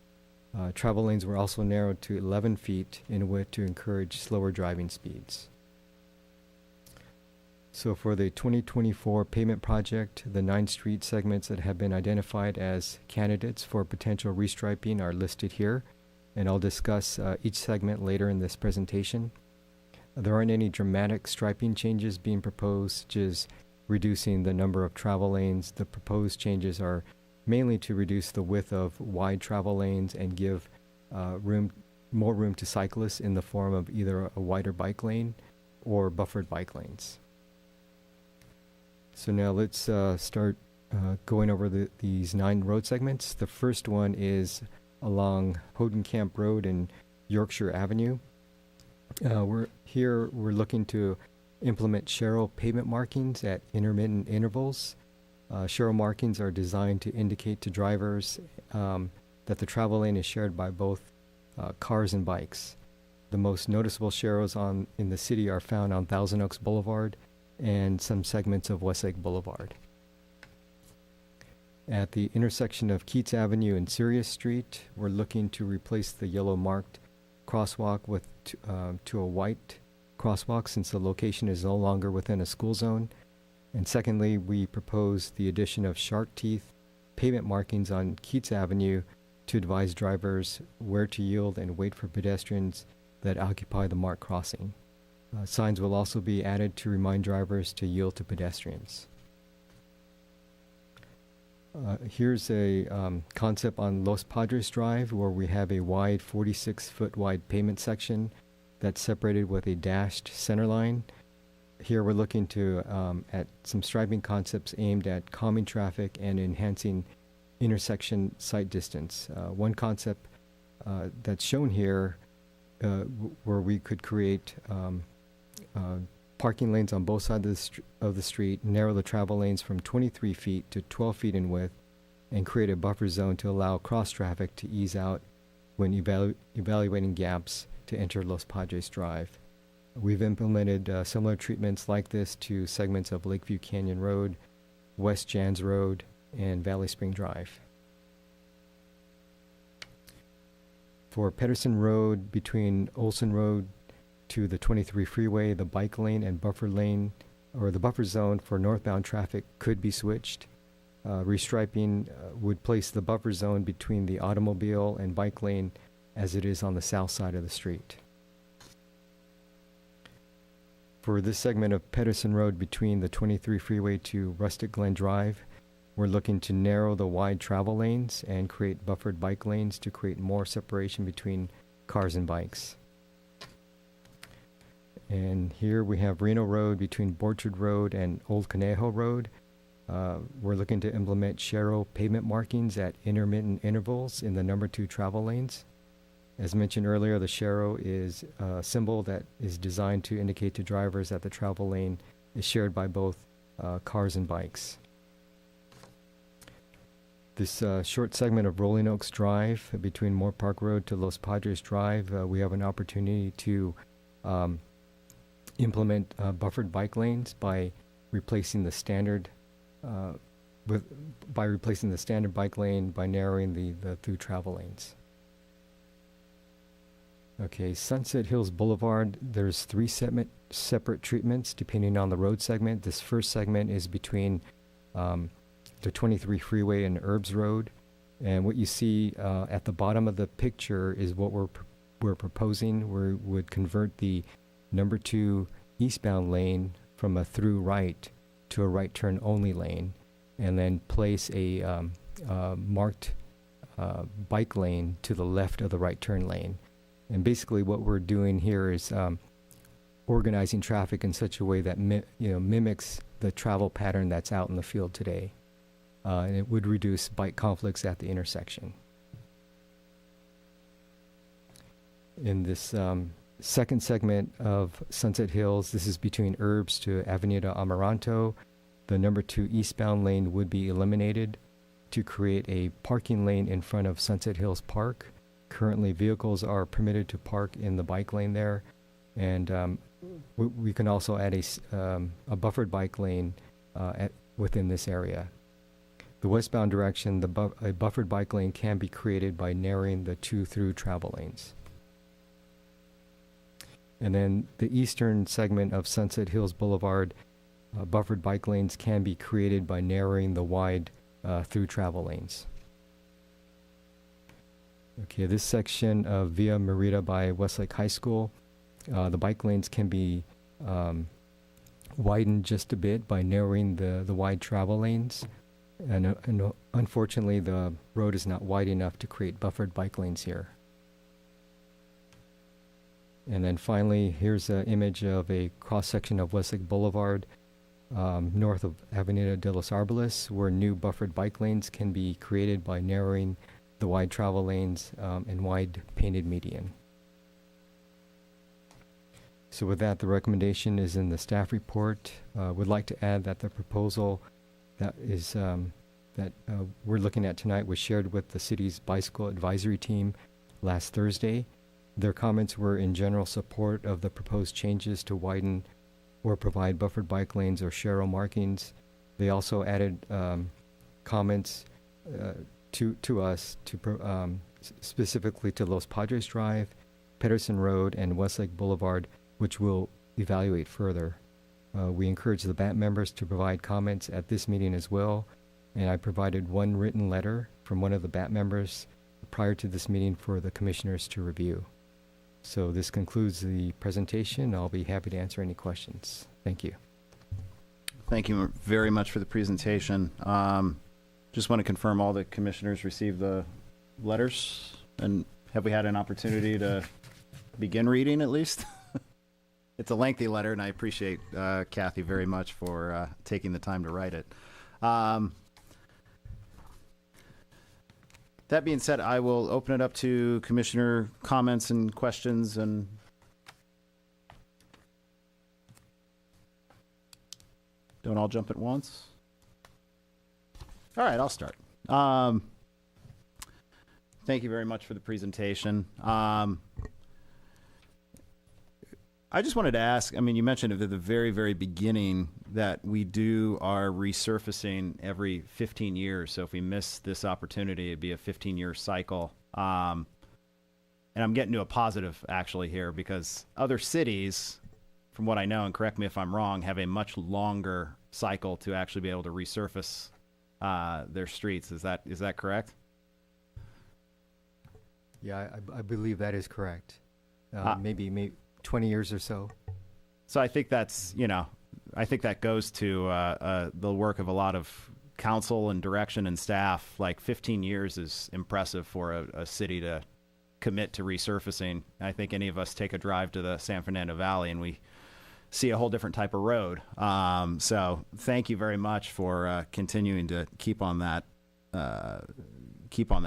Travel lanes were also narrowed to 11 feet in width to encourage slower driving speeds. So for the 2024 pavement project, the 9 street segments that have been identified as candidates for potential restriping are listed here, and I'll discuss each segment later in this presentation. There aren't any dramatic striping changes being proposed, just reducing the number of travel lanes. The proposed changes are mainly to reduce the width of wide travel lanes and give more room to cyclists in the form of either a wider bike lane or buffered bike lanes. So now let's start going over these 9 road segments. The first one is along Hodenkamp Road and Yorkshire Avenue. We're looking to implement Sharrow pavement markings at intermittent intervals. Sharrow markings are designed to indicate to drivers that the travel lane is shared by both cars and bikes. The most noticeable Sharrows in the city are found on Thousand Oaks Boulevard and some segments of Westlake Boulevard. At the intersection of Keats Avenue and Sirius Street, we're looking to replace the yellow marked crosswalk to a white crosswalk, since the location is no longer within a school zone. And secondly, we propose the addition of shark teeth pavement markings on Keats Avenue to advise drivers where to yield and wait for pedestrians that occupy the marked crossing. Signs will also be added to remind drivers to yield to pedestrians. Here's a concept on Los Padres Drive, where we have a wide 46-foot wide pavement section that's separated with a dashed center line. Here we're looking to at some striping concepts aimed at calming traffic and enhancing intersection sight distance. One concept that's shown here where we could create parking lanes on both sides of the street, narrow the travel lanes from 23 feet to 12 feet in width, and create a buffer zone to allow cross traffic to ease out when evaluating gaps to enter Los Padres Drive. We've implemented similar treatments like this to segments of Lakeview Canyon Road, West Jans Road, and Valley Spring Drive. For Pedersen Road between Olson Road to the 23 freeway, the bike lane and buffer lane, or the buffer zone for northbound traffic, could be switched. Restriping would place the buffer zone between the automobile and bike lane as it is on the south side of the street. For this segment of Pedersen Road between the 23 freeway to Rustic Glen Drive, we're looking to narrow the wide travel lanes and create buffered bike lanes to create more separation between cars and bikes. And here we have Reno Road between Borchard Road and Old Conejo Road. We're looking to implement Sharrow pavement markings at intermittent intervals in the number 2 travel lanes. As mentioned earlier, the Sharrow is a symbol that is designed to indicate to drivers that the travel lane is shared by both cars and bikes. This short segment of Rolling Oaks Drive between Moore Park Road to Los Padres Drive, we have an opportunity to implement buffered bike lanes by replacing the standard bike lane by narrowing the through travel lanes. Okay, Sunset Hills Boulevard, there's 3 separate treatments depending on the road segment. This first segment is between the 23 freeway and Herbs Road, and what you see at the bottom of the picture is what we're proposing. We would convert the number 2 eastbound lane from a through right to a right turn only lane, and then place a marked bike lane to the left of the right turn lane. And basically what we're doing here is organizing traffic in such a way that mimics the travel pattern that's out in the field today. And it would reduce bike conflicts at the intersection. In this second segment of Sunset Hills, this is between Herbs to Avenida Amaranto. The number 2 eastbound lane would be eliminated to create a parking lane in front of Sunset Hills Park. Currently, vehicles are permitted to park in the bike lane there, and we can also add a buffered bike lane within this area. The westbound direction, a buffered bike lane can be created by narrowing the 2 through travel lanes. And then the eastern segment of Sunset Hills Boulevard, buffered bike lanes can be created by narrowing the wide through travel lanes. Okay, this section of Via Merida by Westlake High School, the bike lanes can be widened just a bit by narrowing the wide travel lanes. And unfortunately, the road is not wide enough to create buffered bike lanes here. And then finally, here's an image of a cross-section of Westlake Boulevard north of Avenida de los Arboles, where new buffered bike lanes can be created by narrowing the wide travel lanes and wide painted median. So with that, the recommendation is in the staff report. Would like to add that the proposal that is we're looking at tonight was shared with the city's bicycle advisory team last Thursday. Their comments were in general support of the proposed changes to widen or provide buffered bike lanes or Sharrow markings. They also added comments to us specifically to Los Padres Drive, Pedersen Road, and Westlake Boulevard, which we'll evaluate further. We encourage the BAT members to provide comments at this meeting as well, and I provided one written letter from one of the BAT members prior to this meeting for the commissioners to review. So this concludes the presentation. I'll be happy to answer any questions. Thank you. Thank you very much for the presentation. Just want to confirm all the commissioners received the letters, and have we had an opportunity to begin reading at least? It's a lengthy letter, and I appreciate Kathy very much for taking the time to write it. That being said, I will open it up to commissioner comments and questions. And don't all jump at once. All right, I'll start. Thank you very much for the presentation. I just wanted to ask, I mean, you mentioned at the very, very beginning that we do our resurfacing every 15 years. So if we miss this opportunity, it'd be a 15-year cycle. And I'm getting to a positive actually here, because other cities, from what I know, and correct me if I'm wrong, have a much longer cycle to actually be able to resurface their streets. Is that correct? Yeah, I believe that is correct. Maybe 20 years or so. So I think that's, I think that goes to the work of a lot of council and direction and staff. Like 15 years is impressive for a city to commit to resurfacing. I think any of us take a drive to the San Fernando Valley and we see a whole different type of road. So thank you very much for continuing to keep on that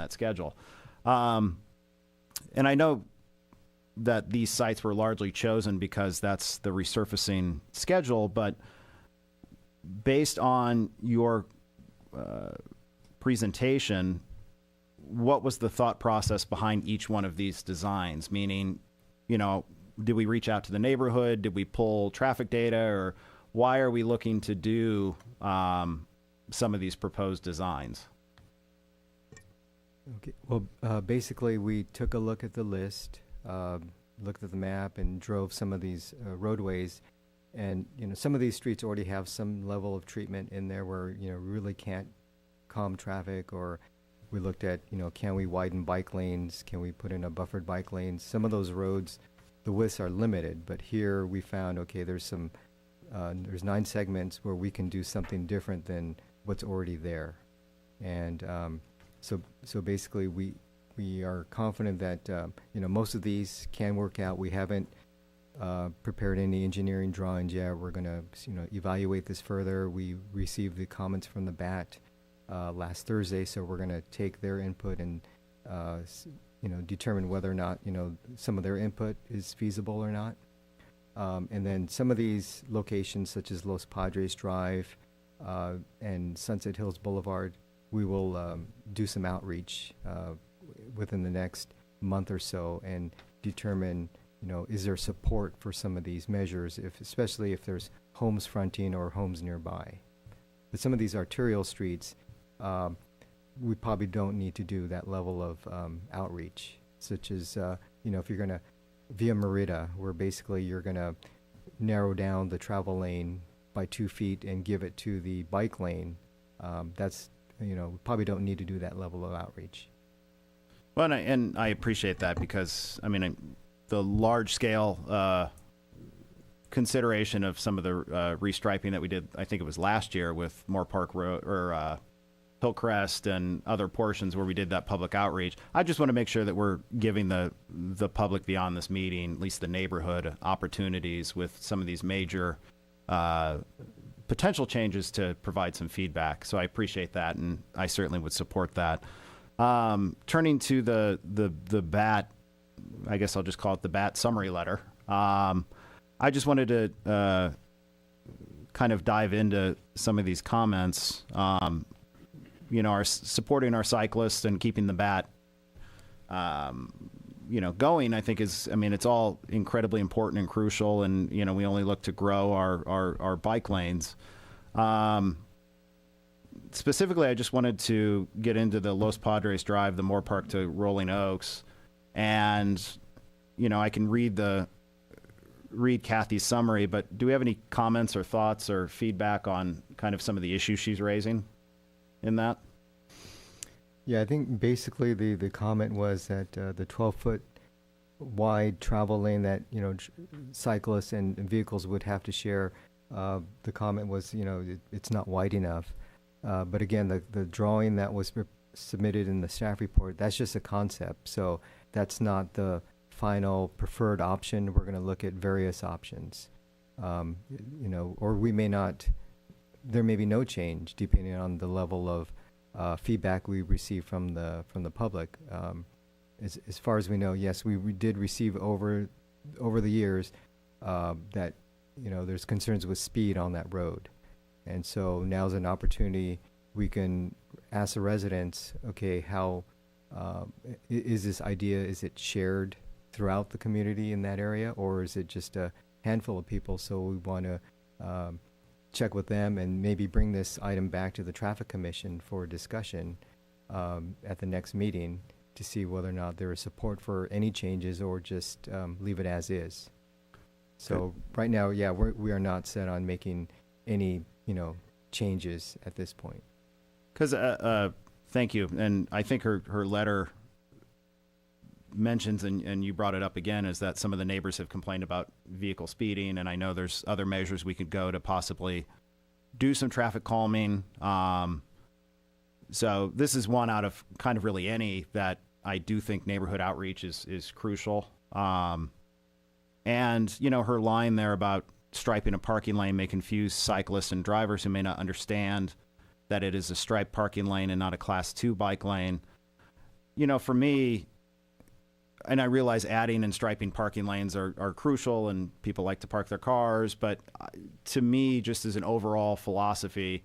schedule. And I know that these sites were largely chosen because that's the resurfacing schedule, but based on your presentation, what was the thought process behind each one of these designs? Meaning, did we reach out to the neighborhood? Did we pull traffic data? Or why are we looking to do some of these proposed designs? Okay. Well, basically, we took a look at the list, looked at the map, and drove some of these roadways. And some of these streets already have some level of treatment in there where we really can't calm traffic. Or we looked at can we widen bike lanes? Can we put in a buffered bike lane? Some of those roads, the widths are limited. But here we found there's 9 segments where we can do something different than what's already there. And so basically we are confident that most of these can work out. We haven't prepared any engineering drawings yet. We're going to evaluate this further. We received the comments from the BAT last Thursday, so we're going to take their input and determine whether or not some of their input is feasible or not. And then some of these locations, such as Los Padres Drive and Sunset Hills Boulevard, we will do some outreach within the next month or so and determine, is there support for some of these measures, especially if there's homes fronting or homes nearby. But some of these arterial streets, we probably don't need to do that level of outreach, such as, if you're going to, Via Merida, where basically you're going to narrow down the travel lane by 2 feet and give it to the bike lane, that's, we probably don't need to do that level of outreach. Well, and I appreciate that because, the large scale consideration of some of the restriping that we did, I think it was last year with Moore Park Road or Hillcrest and other portions where we did that public outreach. I just want to make sure that we're giving the public beyond this meeting, at least the neighborhood, opportunities with some of these major potential changes to provide some feedback. So I appreciate that, and I certainly would support that. Turning to the BAT, I guess I'll just call it the BAT summary letter. I just wanted to kind of dive into some of these comments. Supporting our cyclists and keeping the BAT, going, I think it's all incredibly important and crucial. And, we only look to grow our bike lanes. Specifically, I just wanted to get into the Los Padres Drive, the Moore Park to Rolling Oaks. And, I can read Kathy's summary, but do we have any comments or thoughts or feedback on kind of some of the issues she's raising in that? Yeah, I think basically the comment was that the 12-foot wide travel lane that cyclists and vehicles would have to share. The comment was it's not wide enough. But again, the drawing that was submitted in the staff report, that's just a concept. So that's not the final preferred option. We're going to look at various options. Or we may not. There may be no change depending on the level of feedback we receive from the public. As far as we know, yes, we did receive over the years that there's concerns with speed on that road, and so now's an opportunity. We can ask the residents, okay, how is this idea? Is it shared throughout the community in that area, or is it just a handful of people? So we want to check with them and maybe bring this item back to the Traffic Commission for discussion at the next meeting to see whether or not there is support for any changes or just leave it as is. So right now, yeah, we are not set on making any, changes at this point. Because, thank you. And I think her letter mentions, and you brought it up again, is that some of the neighbors have complained about vehicle speeding, and I know there's other measures we could go to possibly do some traffic calming. So this is one out of kind of really any that I do think neighborhood outreach is crucial. And, her line there about striping a parking lane may confuse cyclists and drivers who may not understand that it is a striped parking lane and not a Class 2 bike lane. For me, and I realize adding and striping parking lanes are crucial and people like to park their cars, but to me, just as an overall philosophy,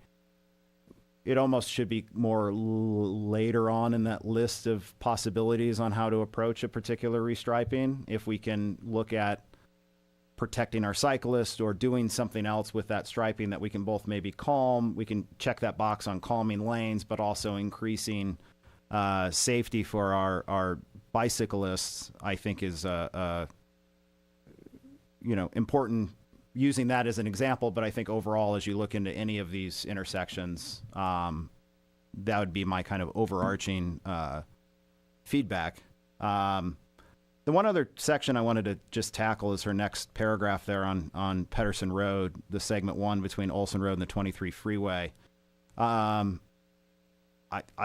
it almost should be more later on in that list of possibilities on how to approach a particular restriping. If we can look at protecting our cyclists or doing something else with that striping that we can both maybe calm, we can check that box on calming lanes, but also increasing safety for our bicyclists, I think is important, using that as an example. But I think overall, as you look into any of these intersections, that would be my kind of overarching feedback. The one other section I wanted to just tackle is her next paragraph there on Pedersen Road, the segment 1 between Olson Road and the 23 freeway. I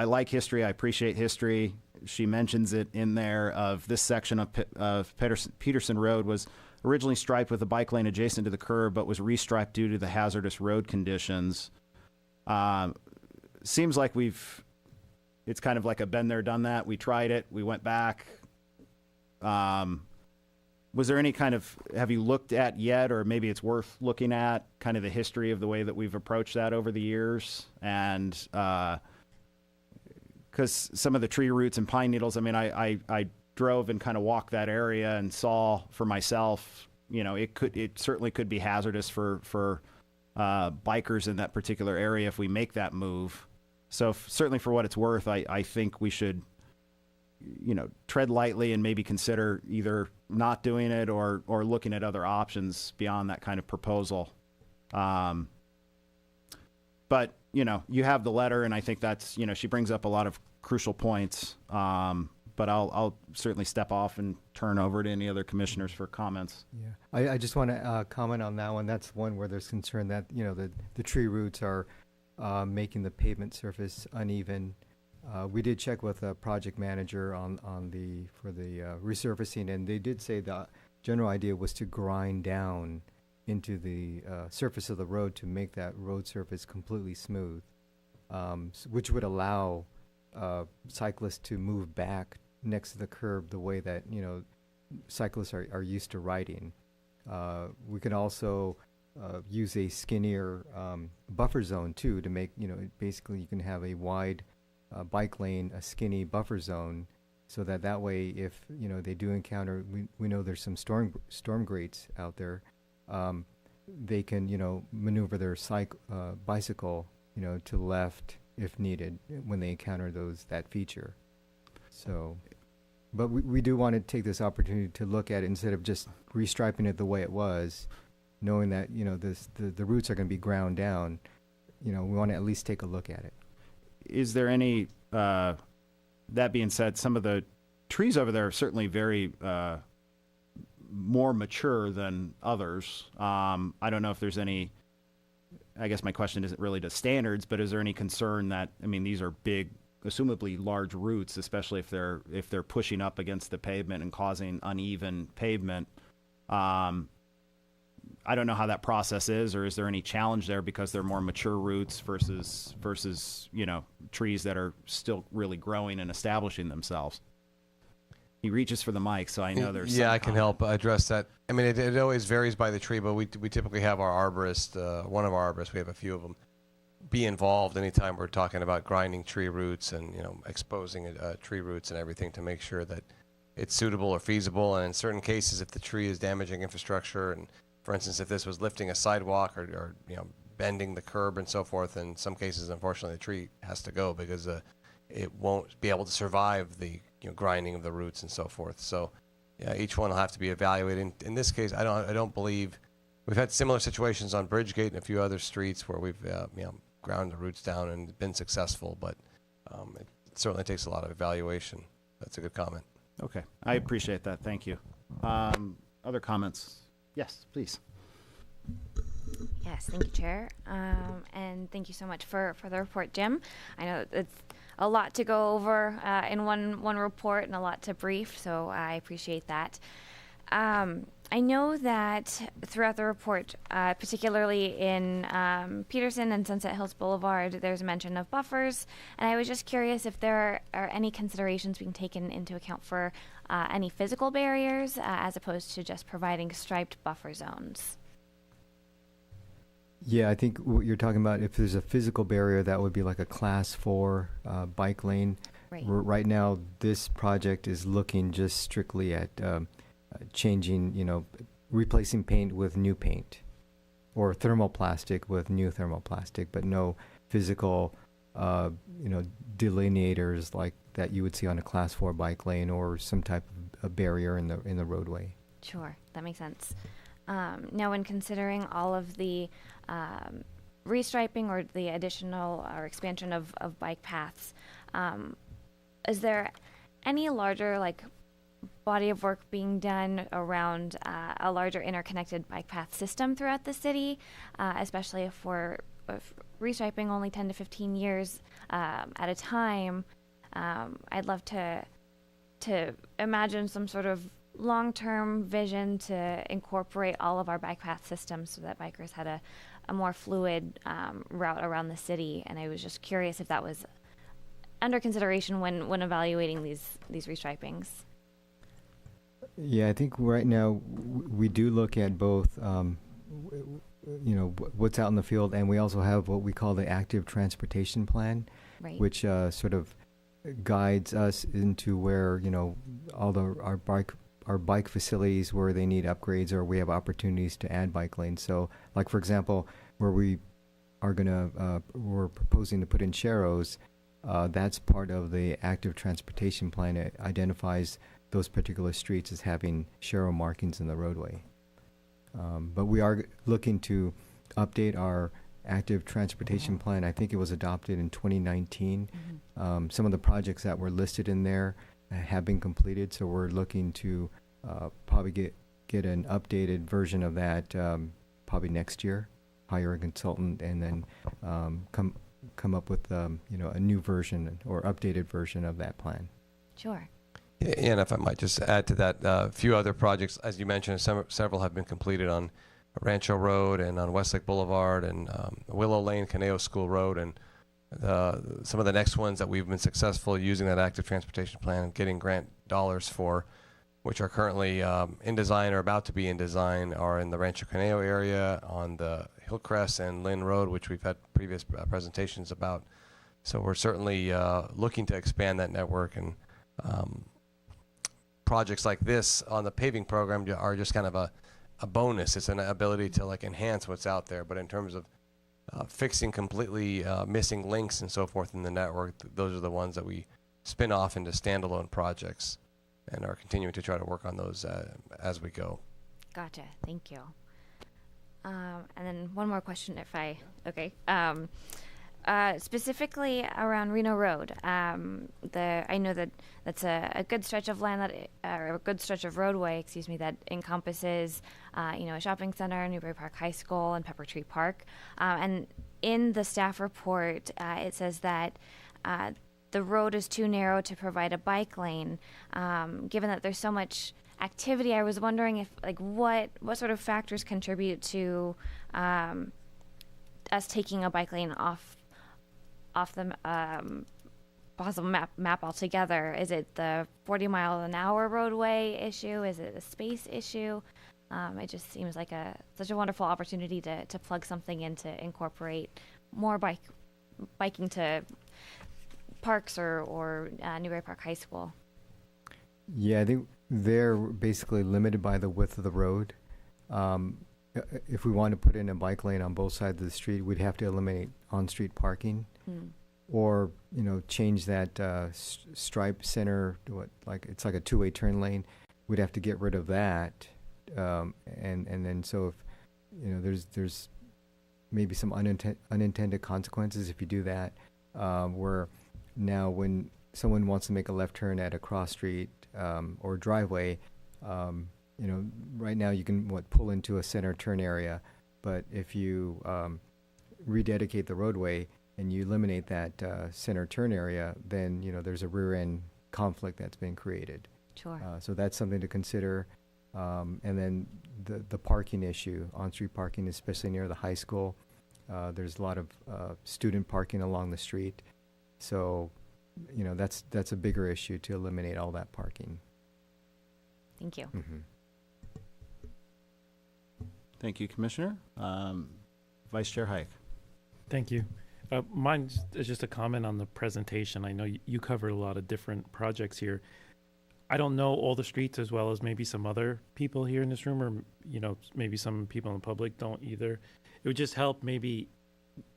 like history. I appreciate history. She mentions it in there of this section of Peterson Road was originally striped with a bike lane adjacent to the curb, but was restriped due to the hazardous road conditions. Seems like it's kind of like a been there, done that. We tried it. We went back. Was there any have you looked at yet, or maybe it's worth looking at kind of the history of the way that we've approached that over the years? And, because some of the tree roots and pine needles, I drove and kind of walked that area and saw for myself, it certainly could be hazardous for bikers in that particular area if we make that move. So certainly for what it's worth, I think we should, tread lightly and maybe consider either not doing it or looking at other options beyond that kind of proposal. but you have the letter, and I think that's she brings up a lot of crucial points. But I'll certainly step off and turn over to any other commissioners for comments. Yeah, I just want to comment on that one. That's one where there's concern that the tree roots are making the pavement surface uneven. We did check with a project manager for the resurfacing, and they did say the general idea was to grind down into the surface of the road to make that road surface completely smooth, which would allow cyclists to move back next to the curb the way that cyclists are used to riding. We can also use a skinnier buffer zone too to make basically you can have a wide bike lane, a skinny buffer zone, so that way if they do encounter, we know there's some storm grates out there, they can maneuver their bicycle to the left if needed when they encounter that feature. So, but we do want to take this opportunity to look at it instead of just restriping it the way it was, knowing that the roots are going to be ground down. We want to at least take a look at it. Is there any? That being said, some of the trees over there are certainly very more mature than others. I don't know if there's any. I guess my question isn't really to standards, but is there any concern that these are big, assumably large roots, especially if they're pushing up against the pavement and causing uneven pavement? I don't know how that process is, or is there any challenge there because they're more mature roots versus trees that are still really growing and establishing themselves? He reaches for the mic, so I know there's. Yeah, I can help address that. It always varies by the tree, but we typically have our arborist, one of our arborists, we have a few of them, be involved anytime we're talking about grinding tree roots and exposing tree roots and everything to make sure that it's suitable or feasible. And in certain cases, if the tree is damaging infrastructure, and for instance, if this was lifting a sidewalk or bending the curb and so forth, in some cases, unfortunately, the tree has to go because it won't be able to survive the grinding of the roots and so forth. So yeah, each one will have to be evaluated. In this case, I don't believe we've had similar situations on Bridgegate and a few other streets where we've ground the roots down and been successful, but it certainly takes a lot of evaluation. That's a good comment. Okay, I appreciate that. Thank you. Other comments? Yes, please. Yes, thank you, Chair. And thank you so much for the report, Jim. I know it's a lot to go over in one report and a lot to brief, so I appreciate that. I know that throughout the report, particularly in Peterson and Sunset Hills Boulevard, there's a mention of buffers, and I was just curious if there are any considerations being taken into account for any physical barriers as opposed to just providing striped buffer zones. Yeah, I think what you're talking about, if there's a physical barrier, that would be like a class 4 bike lane. Right. Right now, this project is looking just strictly at changing, replacing paint with new paint, or thermoplastic with new thermoplastic, but no physical, delineators like that you would see on a class 4 bike lane or some type of a barrier in the roadway. Sure, that makes sense. Now, when considering all of the restriping or the additional or expansion of bike paths, is there any larger body of work being done around a larger interconnected bike path system throughout the city, especially if we're restriping only 10 to 15 years at a time? I'd love to imagine some sort of long-term vision to incorporate all of our bike path systems so that bikers had a more fluid route around the city. And I was just curious if that was under consideration when evaluating these restripings. Yeah, I think right now we do look at both, what's out in the field, and we also have what we call the active transportation plan, Right. which sort of guides us into where all our bike facilities where they need upgrades or we have opportunities to add bike lanes. So, like for example, where we're proposing to put in sharrows, that's part of the active transportation plan. It identifies those particular streets as having sharrow markings in the roadway. But we are looking to update our active transportation plan. I think it was adopted in 2019. Some of the projects that were listed in there have been completed, so we're looking to probably get an updated version of that probably next year, hire a consultant, and then come up with a new version or updated version of that plan. Sure. And if I might just add to that, a few other projects, as you mentioned, several have been completed on Rancho Road and on Westlake Boulevard and Willow Lane, Caneo School Road, and some of the next ones that we've been successful using that active transportation plan and getting grant dollars for, which are currently in design or about to be in design, are in the Rancho Caneo area, on the Hillcrest and Lynn Road, which we've had previous presentations about. So we're certainly looking to expand that network, and projects like this on the paving program are just kind of a bonus. It's an ability to like enhance what's out there, but in terms of fixing completely missing links and so forth in the network, those are the ones that we spin off into standalone projects and are continuing to try to work on those as we go. Gotcha. Thank you. And then one more question, if I, okay. Specifically around Reno Road, I know that that's a good stretch of land or a good stretch of roadway, excuse me, that encompasses, a shopping center, Newbury Park High School, and Pepper Tree Park. And in the staff report, it says that the road is too narrow to provide a bike lane. Given that there's so much activity, I was wondering if, what sort of factors contribute to us taking a bike lane off the possible map altogether. Is it the 40-mile-an-hour roadway issue? Is it a space issue? It just seems like such a wonderful opportunity to plug something in to incorporate more biking to parks or Newbury Park High School. Yeah, I think they're basically limited by the width of the road. If we want to put in a bike lane on both sides of the street, we'd have to eliminate on-street parking, or change that stripe center to it's like a two-way turn lane. We'd have to get rid of that, and then so if there's maybe some unintended consequences if you do that. Where now when someone wants to make a left turn at a cross street or driveway, right now you can pull into a center turn area, but if you rededicate the roadway and you eliminate that center turn area, then there's a rear end conflict that's been created. Sure. So that's something to consider. And then the parking issue, on-street parking, especially near the high school. There's a lot of student parking along the street, so that's a bigger issue to eliminate all that parking. Thank you. Mm-hmm. Thank you, Commissioner. Vice Chair Hike. Thank you. Mine is just a comment on the presentation. I know you covered a lot of different projects here. I don't know all the streets as well as maybe some other people here in this room, or maybe some people in the public don't either. It would just help maybe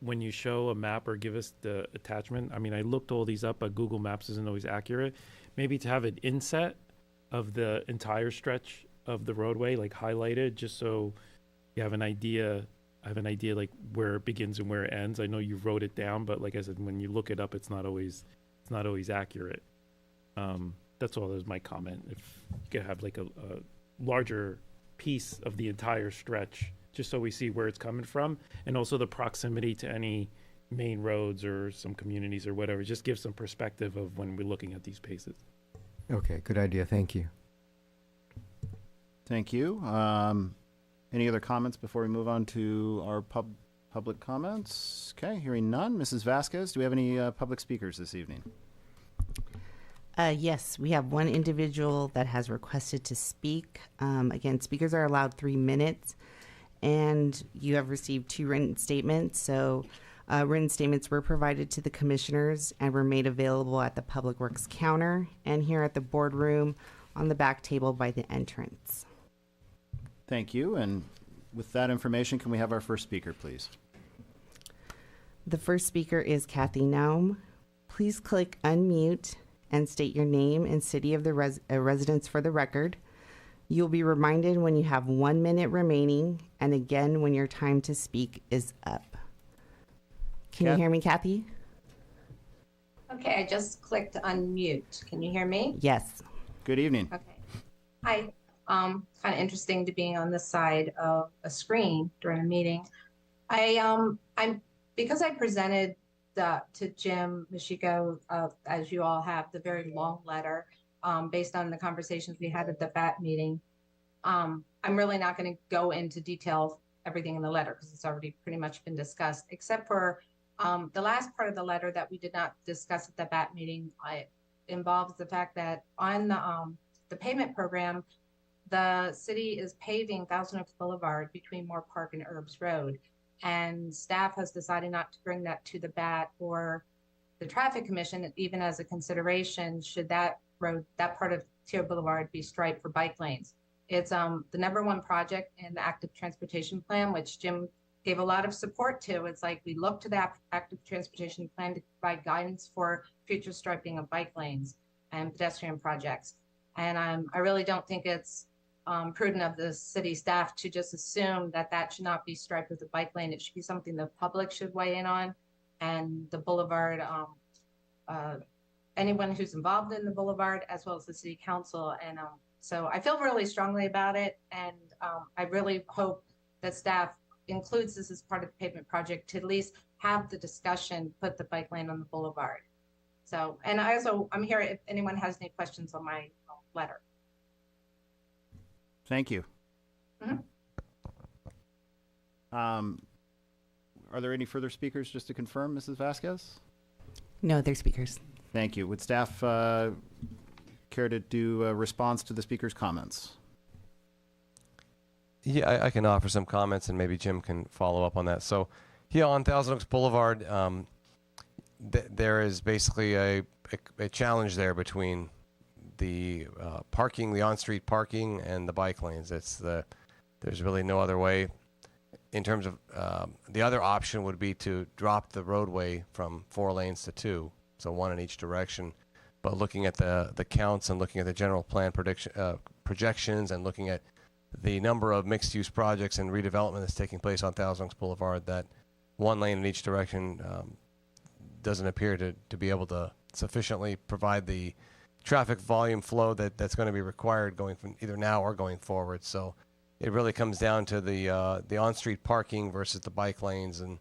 when you show a map or give us the attachment. I mean, I looked all these up, but Google Maps isn't always accurate. Maybe to have an inset of the entire stretch of the roadway, highlighted, just so you have an idea. I have an idea where it begins and where it ends. I know you wrote it down, but like I said, when you look it up, it's not always accurate. That's all. That was my comment. If you could have a larger piece of the entire stretch, just so we see where it's coming from, and also the proximity to any main roads or some communities or whatever. Just give some perspective of when we're looking at these paces. Okay, good idea. Thank you. Thank you. Any other comments before we move on to our public comments? Okay, hearing none. Mrs. Vasquez, do we have any public speakers this evening? Yes, we have one individual that has requested to speak. Again, speakers are allowed 3 minutes, and you have received 2 written statements. So written statements were provided to the commissioners and were made available at the Public Works counter and here at the boardroom on the back table by the entrance. Thank you. And with that information, can we have our first speaker, please? The first speaker is Kathy Naum. Please click unmute and state your name and city of the residence for the record. You'll be reminded when you have 1 minute remaining, and again when your time to speak is up. Can you hear me, Kathy? Okay, I just clicked unmute. Can you hear me? Yes. Good evening. Okay. Hi. Kind of interesting to being on this side of a screen during a meeting. I'm because I presented to Jim Michiko, as you all have, the very long letter based on the conversations we had at the BAT meeting. I'm really not going to go into detail everything in the letter because it's already pretty much been discussed, except for the last part of the letter that we did not discuss at the BAT meeting. It involves the fact that on the pavement program, the city is paving Thousand Oaks Boulevard between Moore Park and Herbs Road. And staff has decided not to bring that to the BAT or the Traffic Commission, even as a consideration, should that road, that part of Tier Boulevard be striped for bike lanes. It's the #1 project in the active transportation plan, which Jim gave a lot of support to. It's like we look to the active transportation plan to provide guidance for future striping of bike lanes and pedestrian projects. And I really don't think it's prudent of the city staff to just assume that that should not be striped with a bike lane. It should be something the public should weigh in on, and the boulevard, anyone who's involved in the boulevard, as well as the city council. And so I feel really strongly about it, and I really hope that staff includes this as part of the pavement project to at least have the discussion, put the bike lane on the boulevard. So, and I'm here if anyone has any questions on my letter. Thank you. Mhm. Are there any further speakers, just to confirm, Mrs. Vasquez? No, they're speakers. Thank you. Would staff care to do a response to the speaker's comments? Yeah, I can offer some comments, and maybe Jim can follow up on that. So, here on Thousand Oaks Boulevard, there is basically a challenge there between the parking, the on-street parking, and the bike lanes. There's really no other way. In terms of the other option would be to drop the roadway from 4 lanes to 2, so 1 in each direction. But looking at the counts and looking at the general plan projections and looking at the number of mixed-use projects and redevelopment that's taking place on Thousand Oaks Boulevard, that 1 lane in each direction doesn't appear to be able to sufficiently provide the traffic volume flow that's going to be required going from either now or going forward. So it really comes down to the on-street parking versus the bike lanes. And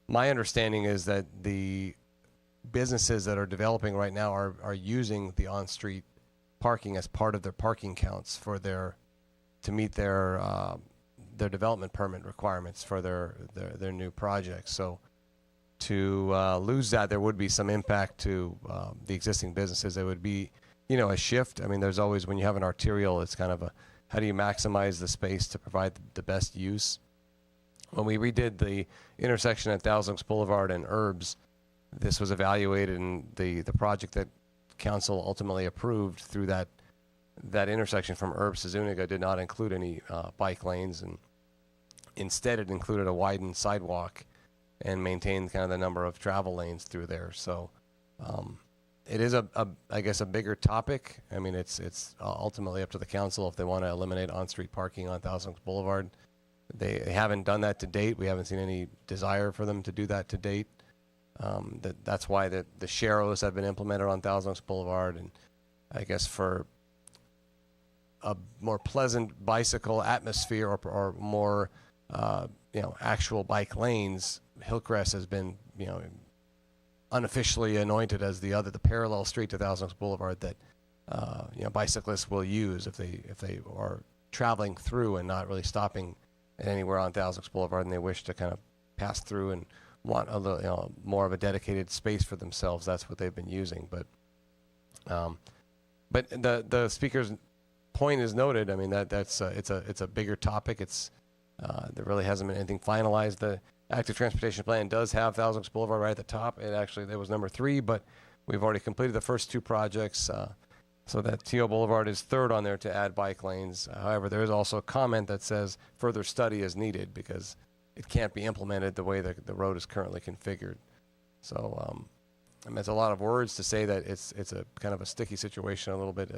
my understanding is that the businesses that are developing right now are using the on-street parking as part of their parking counts to meet their development permit requirements for their new projects. So to lose that, there would be some impact to the existing businesses. There would be, a shift. I mean, there's always, when you have an arterial, it's kind of how do you maximize the space to provide the best use? When we redid the intersection at Thousand Oaks Boulevard and Herbs, this was evaluated, and the project that council ultimately approved through that intersection from Herbs to Zuniga did not include any bike lanes, and instead it included a widened sidewalk and maintained kind of the number of travel lanes through there. So it is I guess a bigger topic. I mean, it's ultimately up to the council if they want to eliminate on-street parking on Thousand Oaks Boulevard. They haven't done that to date. We haven't seen any desire for them to do that to date. That's why the sharrows have been implemented on Thousand Oaks Boulevard, and I guess for a more pleasant bicycle atmosphere or more actual bike lanes, Hillcrest has been unofficially anointed as the parallel street to Thousand Oaks Boulevard that bicyclists will use if they are traveling through and not really stopping at anywhere on Thousand Oaks Boulevard, and they wish to kind of pass through and want a little, more of a dedicated space for themselves. That's what they've been using. But the speaker's point is noted. I mean, it's a bigger topic. There really hasn't been anything finalized. The active transportation plan does have Thousand Oaks Boulevard right at the top. That was number 3, but we've already completed the first 2 projects. So that TO Boulevard is 3rd on there to add bike lanes. However, there is also a comment that says further study is needed because it can't be implemented the way the road is currently configured. So it's a lot of words to say that it's a kind of a sticky situation a little bit.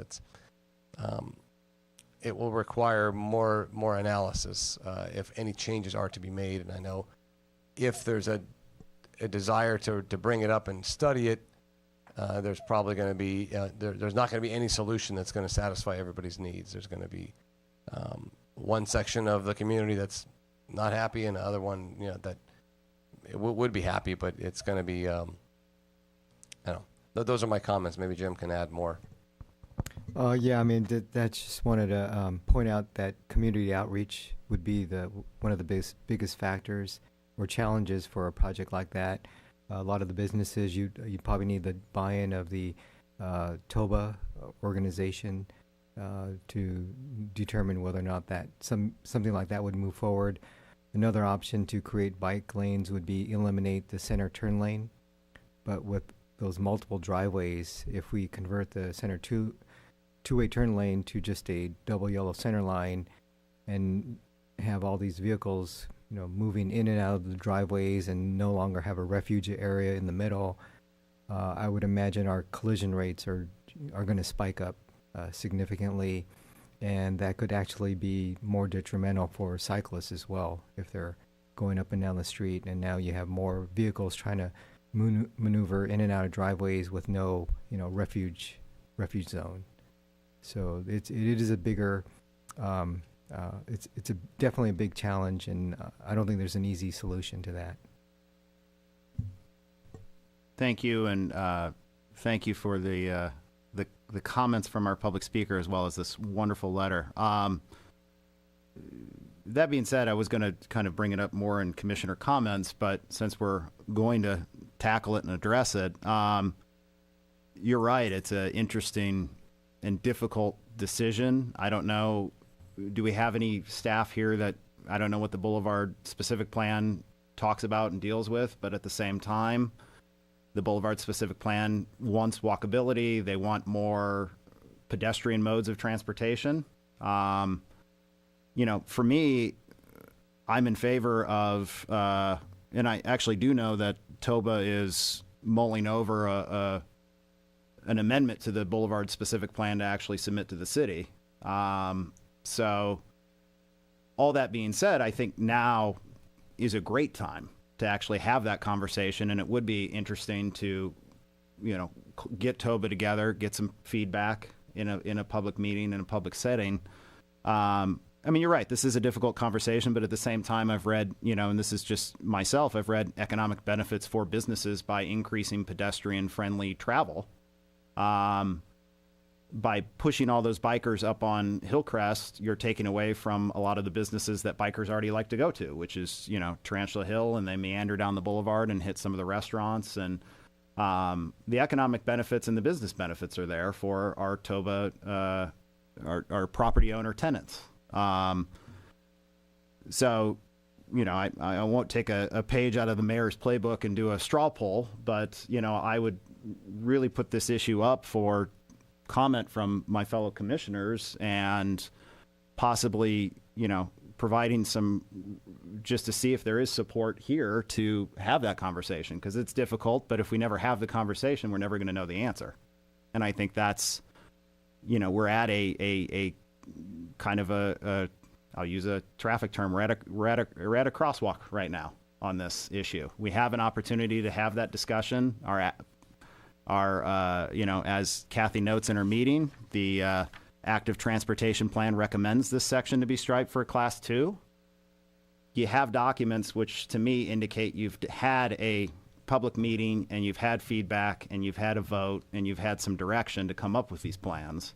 It will require more analysis if any changes are to be made. And I know if there's a desire to bring it up and study it, there's probably going to be there's not going to be any solution that's going to satisfy everybody's needs. There's going to be one section of the community that's not happy, and the other one, that would be happy, but it's going to be. I don't know. Those are my comments. Maybe Jim can add more. Yeah, I mean, that's just wanted to point out that community outreach would be one of the biggest factors or challenges for a project like that. A lot of the businesses, you probably need the buy-in of the TOBA organization to determine whether or not that something like that would move forward. Another option to create bike lanes would be eliminate the center turn lane, but with those multiple driveways, if we convert the center two-way turn lane to just a double yellow center line and have all these vehicles moving in and out of the driveways and no longer have a refuge area in the middle, I would imagine our collision rates are going to spike up significantly, and that could actually be more detrimental for cyclists as well if they're going up and down the street, and now you have more vehicles trying to maneuver in and out of driveways with no refuge zone. So it is a bigger it's definitely a big challenge, and I don't think there's an easy solution to that. Thank you, and thank you for the comments from our public speaker as well as this wonderful letter. That being said, I was going to kind of bring it up more in commissioner comments, but since we're going to tackle it and address it, you're right. It's an interesting and difficult decision. I don't know. Do we have any staff here that, I don't know what the Boulevard specific plan talks about and deals with, but at the same time, the Boulevard specific plan wants walkability. They want more pedestrian modes of transportation. For me, I'm in favor of, and I actually do know that TOBA is mulling over an amendment to the Boulevard specific plan to actually submit to the city. So all that being said, I think now is a great time to actually have that conversation, and it would be interesting to, get TOBA together, get some feedback in a public meeting, in a public setting. You're right. This is a difficult conversation, but at the same time, I've read, and this is just myself, I've read economic benefits for businesses by increasing pedestrian-friendly travel. By pushing all those bikers up on Hillcrest, you're taking away from a lot of the businesses that bikers already like to go to, which is, Tarantula Hill, and they meander down the boulevard and hit some of the restaurants. And the economic benefits and the business benefits are there for our TOBA, our property owner tenants. So, I won't take a page out of the mayor's playbook and do a straw poll, but, I would really put this issue up for comment from my fellow commissioners and possibly, providing some, just to see if there is support here to have that conversation, because it's difficult, but if we never have the conversation, we're never going to know the answer. And I think that's, we're at a kind of I'll use a traffic term, we're at a crosswalk right now on this issue. We have an opportunity to have that discussion. As Kathy notes in her meeting, the active transportation plan recommends this section to be striped for class 2. You have documents which to me indicate you've had a public meeting and you've had feedback and you've had a vote and you've had some direction to come up with these plans.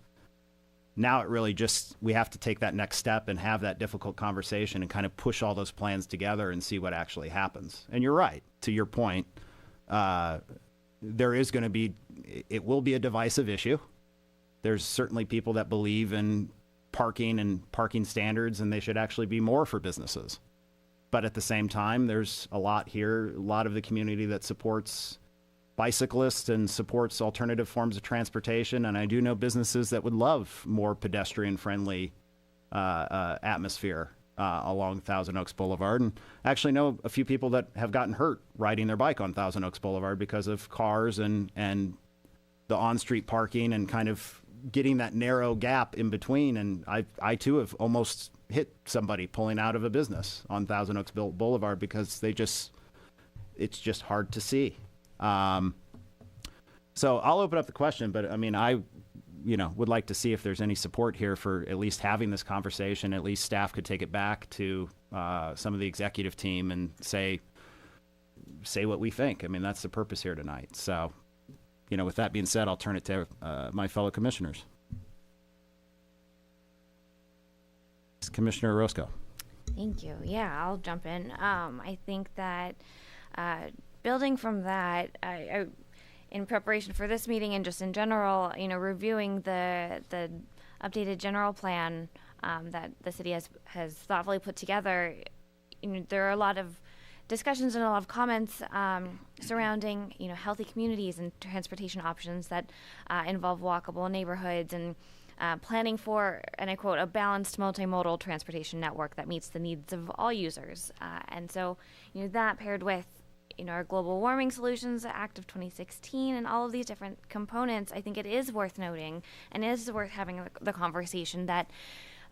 Now it really just, we have to take that next step and have that difficult conversation and kind of push all those plans together and see what actually happens. And you're right, to your point, there is going to be, it will be a divisive issue. There's certainly people that believe in parking and parking standards, and they should actually be more for businesses. But at the same time, there's a lot here, a lot of the community that supports bicyclists and supports alternative forms of transportation. And I do know businesses that would love more pedestrian-friendly atmosphere along Thousand Oaks Boulevard. And I actually know a few people that have gotten hurt riding their bike on Thousand Oaks Boulevard because of cars and the on-street parking and kind of getting that narrow gap in between. And I too have almost hit somebody pulling out of a business on Thousand Oaks Boulevard because they just it's just hard to see. So I'll open up the question, but I mean, I would like to see if there's any support here for at least having this conversation. At least staff could take it back to some of the executive team and say what we think. I mean, that's the purpose here tonight. So, with that being said, I'll turn it to my fellow commissioners. Commissioner Orozco. Thank you. Yeah, I'll jump in. I think that building from that, I in preparation for this meeting and just in general, reviewing the updated general plan that the city has thoughtfully put together, there are a lot of discussions and a lot of comments surrounding, healthy communities and transportation options that involve walkable neighborhoods and planning for, and I quote, a balanced multimodal transportation network that meets the needs of all users. And so, that paired with, our Global Warming Solutions Act of 2016 and all of these different components, I think it is worth noting and it is worth having the conversation that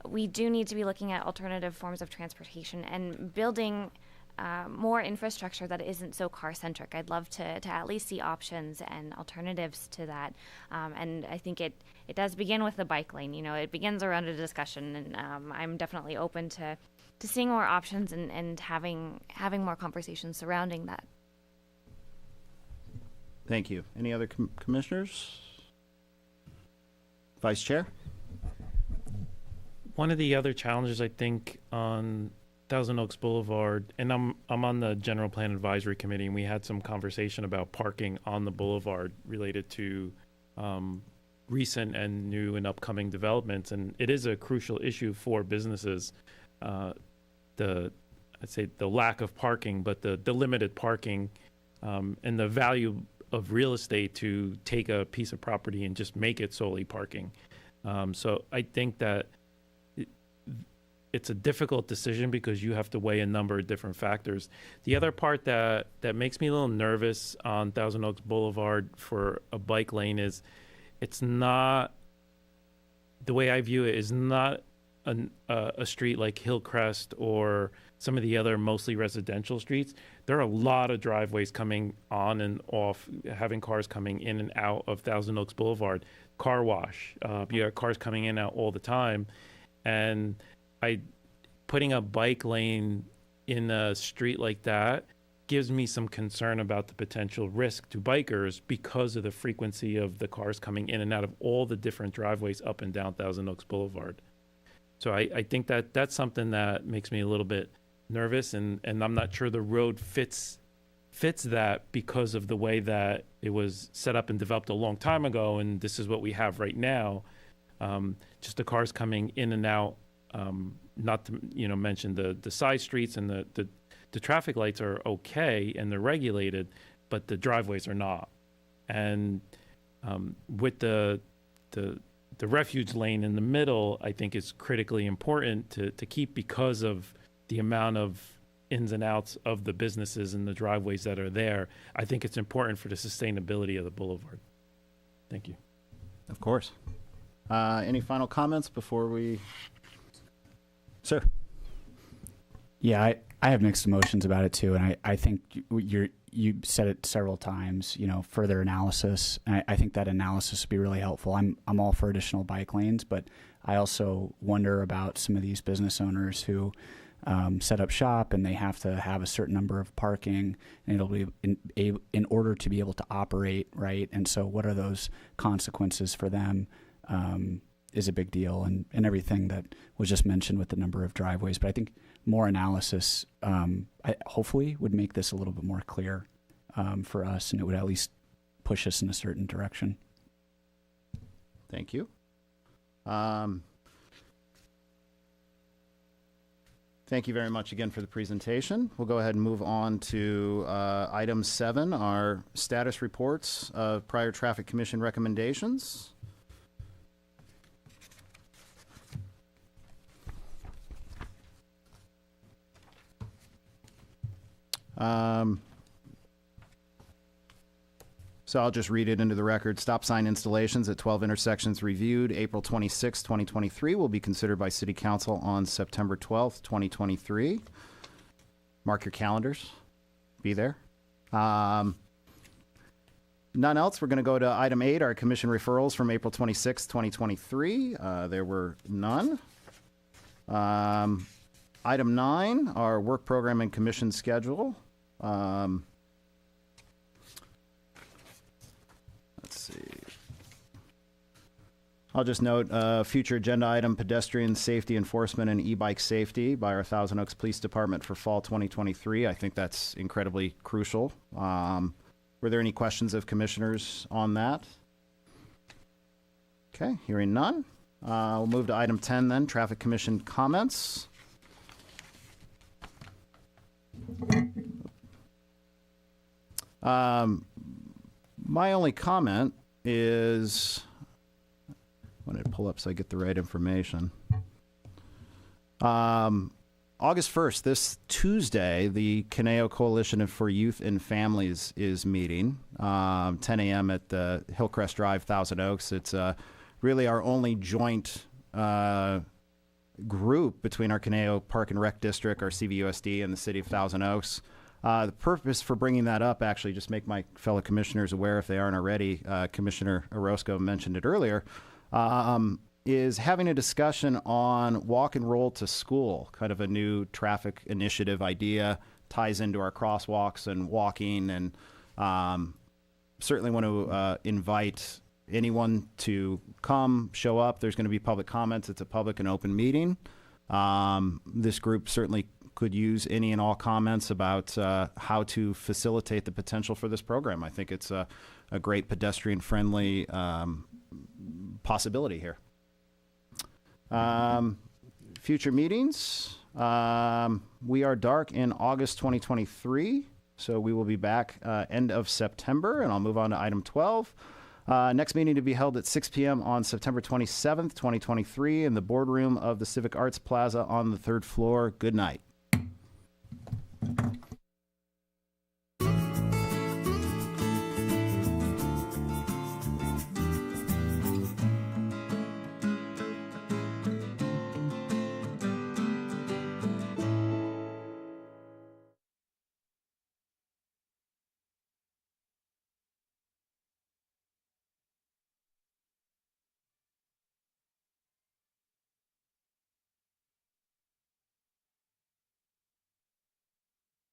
we do need to be looking at alternative forms of transportation and building more infrastructure that isn't so car-centric. I'd love to at least see options and alternatives to that. And I think it does begin with the bike lane. It begins around a discussion, and I'm definitely open to seeing more options and having more conversations surrounding that. Thank you. Any other commissioners? Vice Chair? One of the other challenges, I think, on Thousand Oaks Boulevard, and I'm on the General Plan Advisory Committee, and we had some conversation about parking on the boulevard related to recent and new and upcoming developments, and it is a crucial issue for businesses. I'd say the lack of parking, but the limited parking and the value of real estate to take a piece of property and just make it solely parking. So I think that it's a difficult decision because you have to weigh a number of different factors. The other part that makes me a little nervous on Thousand Oaks Boulevard for a bike lane is it's not, the way I view it, is not a street like Hillcrest or some of the other mostly residential streets. There are a lot of driveways coming on and off, having cars coming in and out of Thousand Oaks Boulevard. Car wash, you have cars coming in and out all the time. And putting a bike lane in a street like that gives me some concern about the potential risk to bikers because of the frequency of the cars coming in and out of all the different driveways up and down Thousand Oaks Boulevard. So I think that's something that makes me a little bit nervous, and I'm not sure the road fits that because of the way that it was set up and developed a long time ago, and this is what we have right now. Just the cars coming in and out, not to mention the side streets and the traffic lights are okay and they're regulated, but the driveways are not. And with the refuge lane in the middle, I think is critically important to keep because of the amount of ins and outs of the businesses and the driveways that are there. I think it's important for the sustainability of the boulevard. Thank you. Of course. Any final comments before we... Sir? Yeah, I have mixed emotions about it too, and I think you said it several times. Further analysis. And I think that analysis would be really helpful. I'm all for additional bike lanes, but I also wonder about some of these business owners who set up shop and they have to have a certain number of parking, and it'll be in order to be able to operate, right? And so, what are those consequences for them? Is a big deal, and everything that was just mentioned with the number of driveways. But I think more analysis hopefully would make this a little bit more clear for us, and it would at least push us in a certain direction. Thank you. Thank you very much again for the presentation. We'll go ahead and move on to item 7, our status reports of prior Traffic Commission recommendations. So I'll just read it into the record. Stop sign installations at 12 intersections reviewed April 26, 2023 will be considered by City Council on September 12th, 2023. Mark your calendars. Be there. None else. We're going to go to item 8, our commission referrals from April 26, 2023. There were none. Item 9, our work program and commission schedule. Let's see. I'll just note future agenda item, pedestrian safety enforcement and e-bike safety by our Thousand Oaks Police Department for fall 2023. I think that's incredibly crucial. Were there any questions of commissioners on that? Okay, hearing none. We'll move to item 10 then, Traffic Commission comments. My only comment is, I wanted to pull up so I get the right information. August 1st, this Tuesday, the Caneo Coalition for Youth and Families is meeting, 10 a.m. at the Hillcrest Drive, Thousand Oaks. It's really our only joint group between our Caneo Park and Rec District, our CVUSD, and the City of Thousand Oaks. The purpose for bringing that up, actually, just make my fellow commissioners aware if they aren't already, Commissioner Orozco mentioned it earlier, is having a discussion on walk and roll to school, kind of a new traffic initiative idea, ties into our crosswalks and walking, and certainly want to invite anyone to come, show up. There's going to be public comments. It's a public and open meeting. This group certainly could use any and all comments about how to facilitate the potential for this program. I think it's a great pedestrian-friendly possibility here. Future meetings. We are dark in August 2023, so we will be back end of September, and I'll move on to item 12. Next meeting to be held at 6 p.m. on September 27th, 2023 in the boardroom of the Civic Arts Plaza on the 3rd floor. Good night.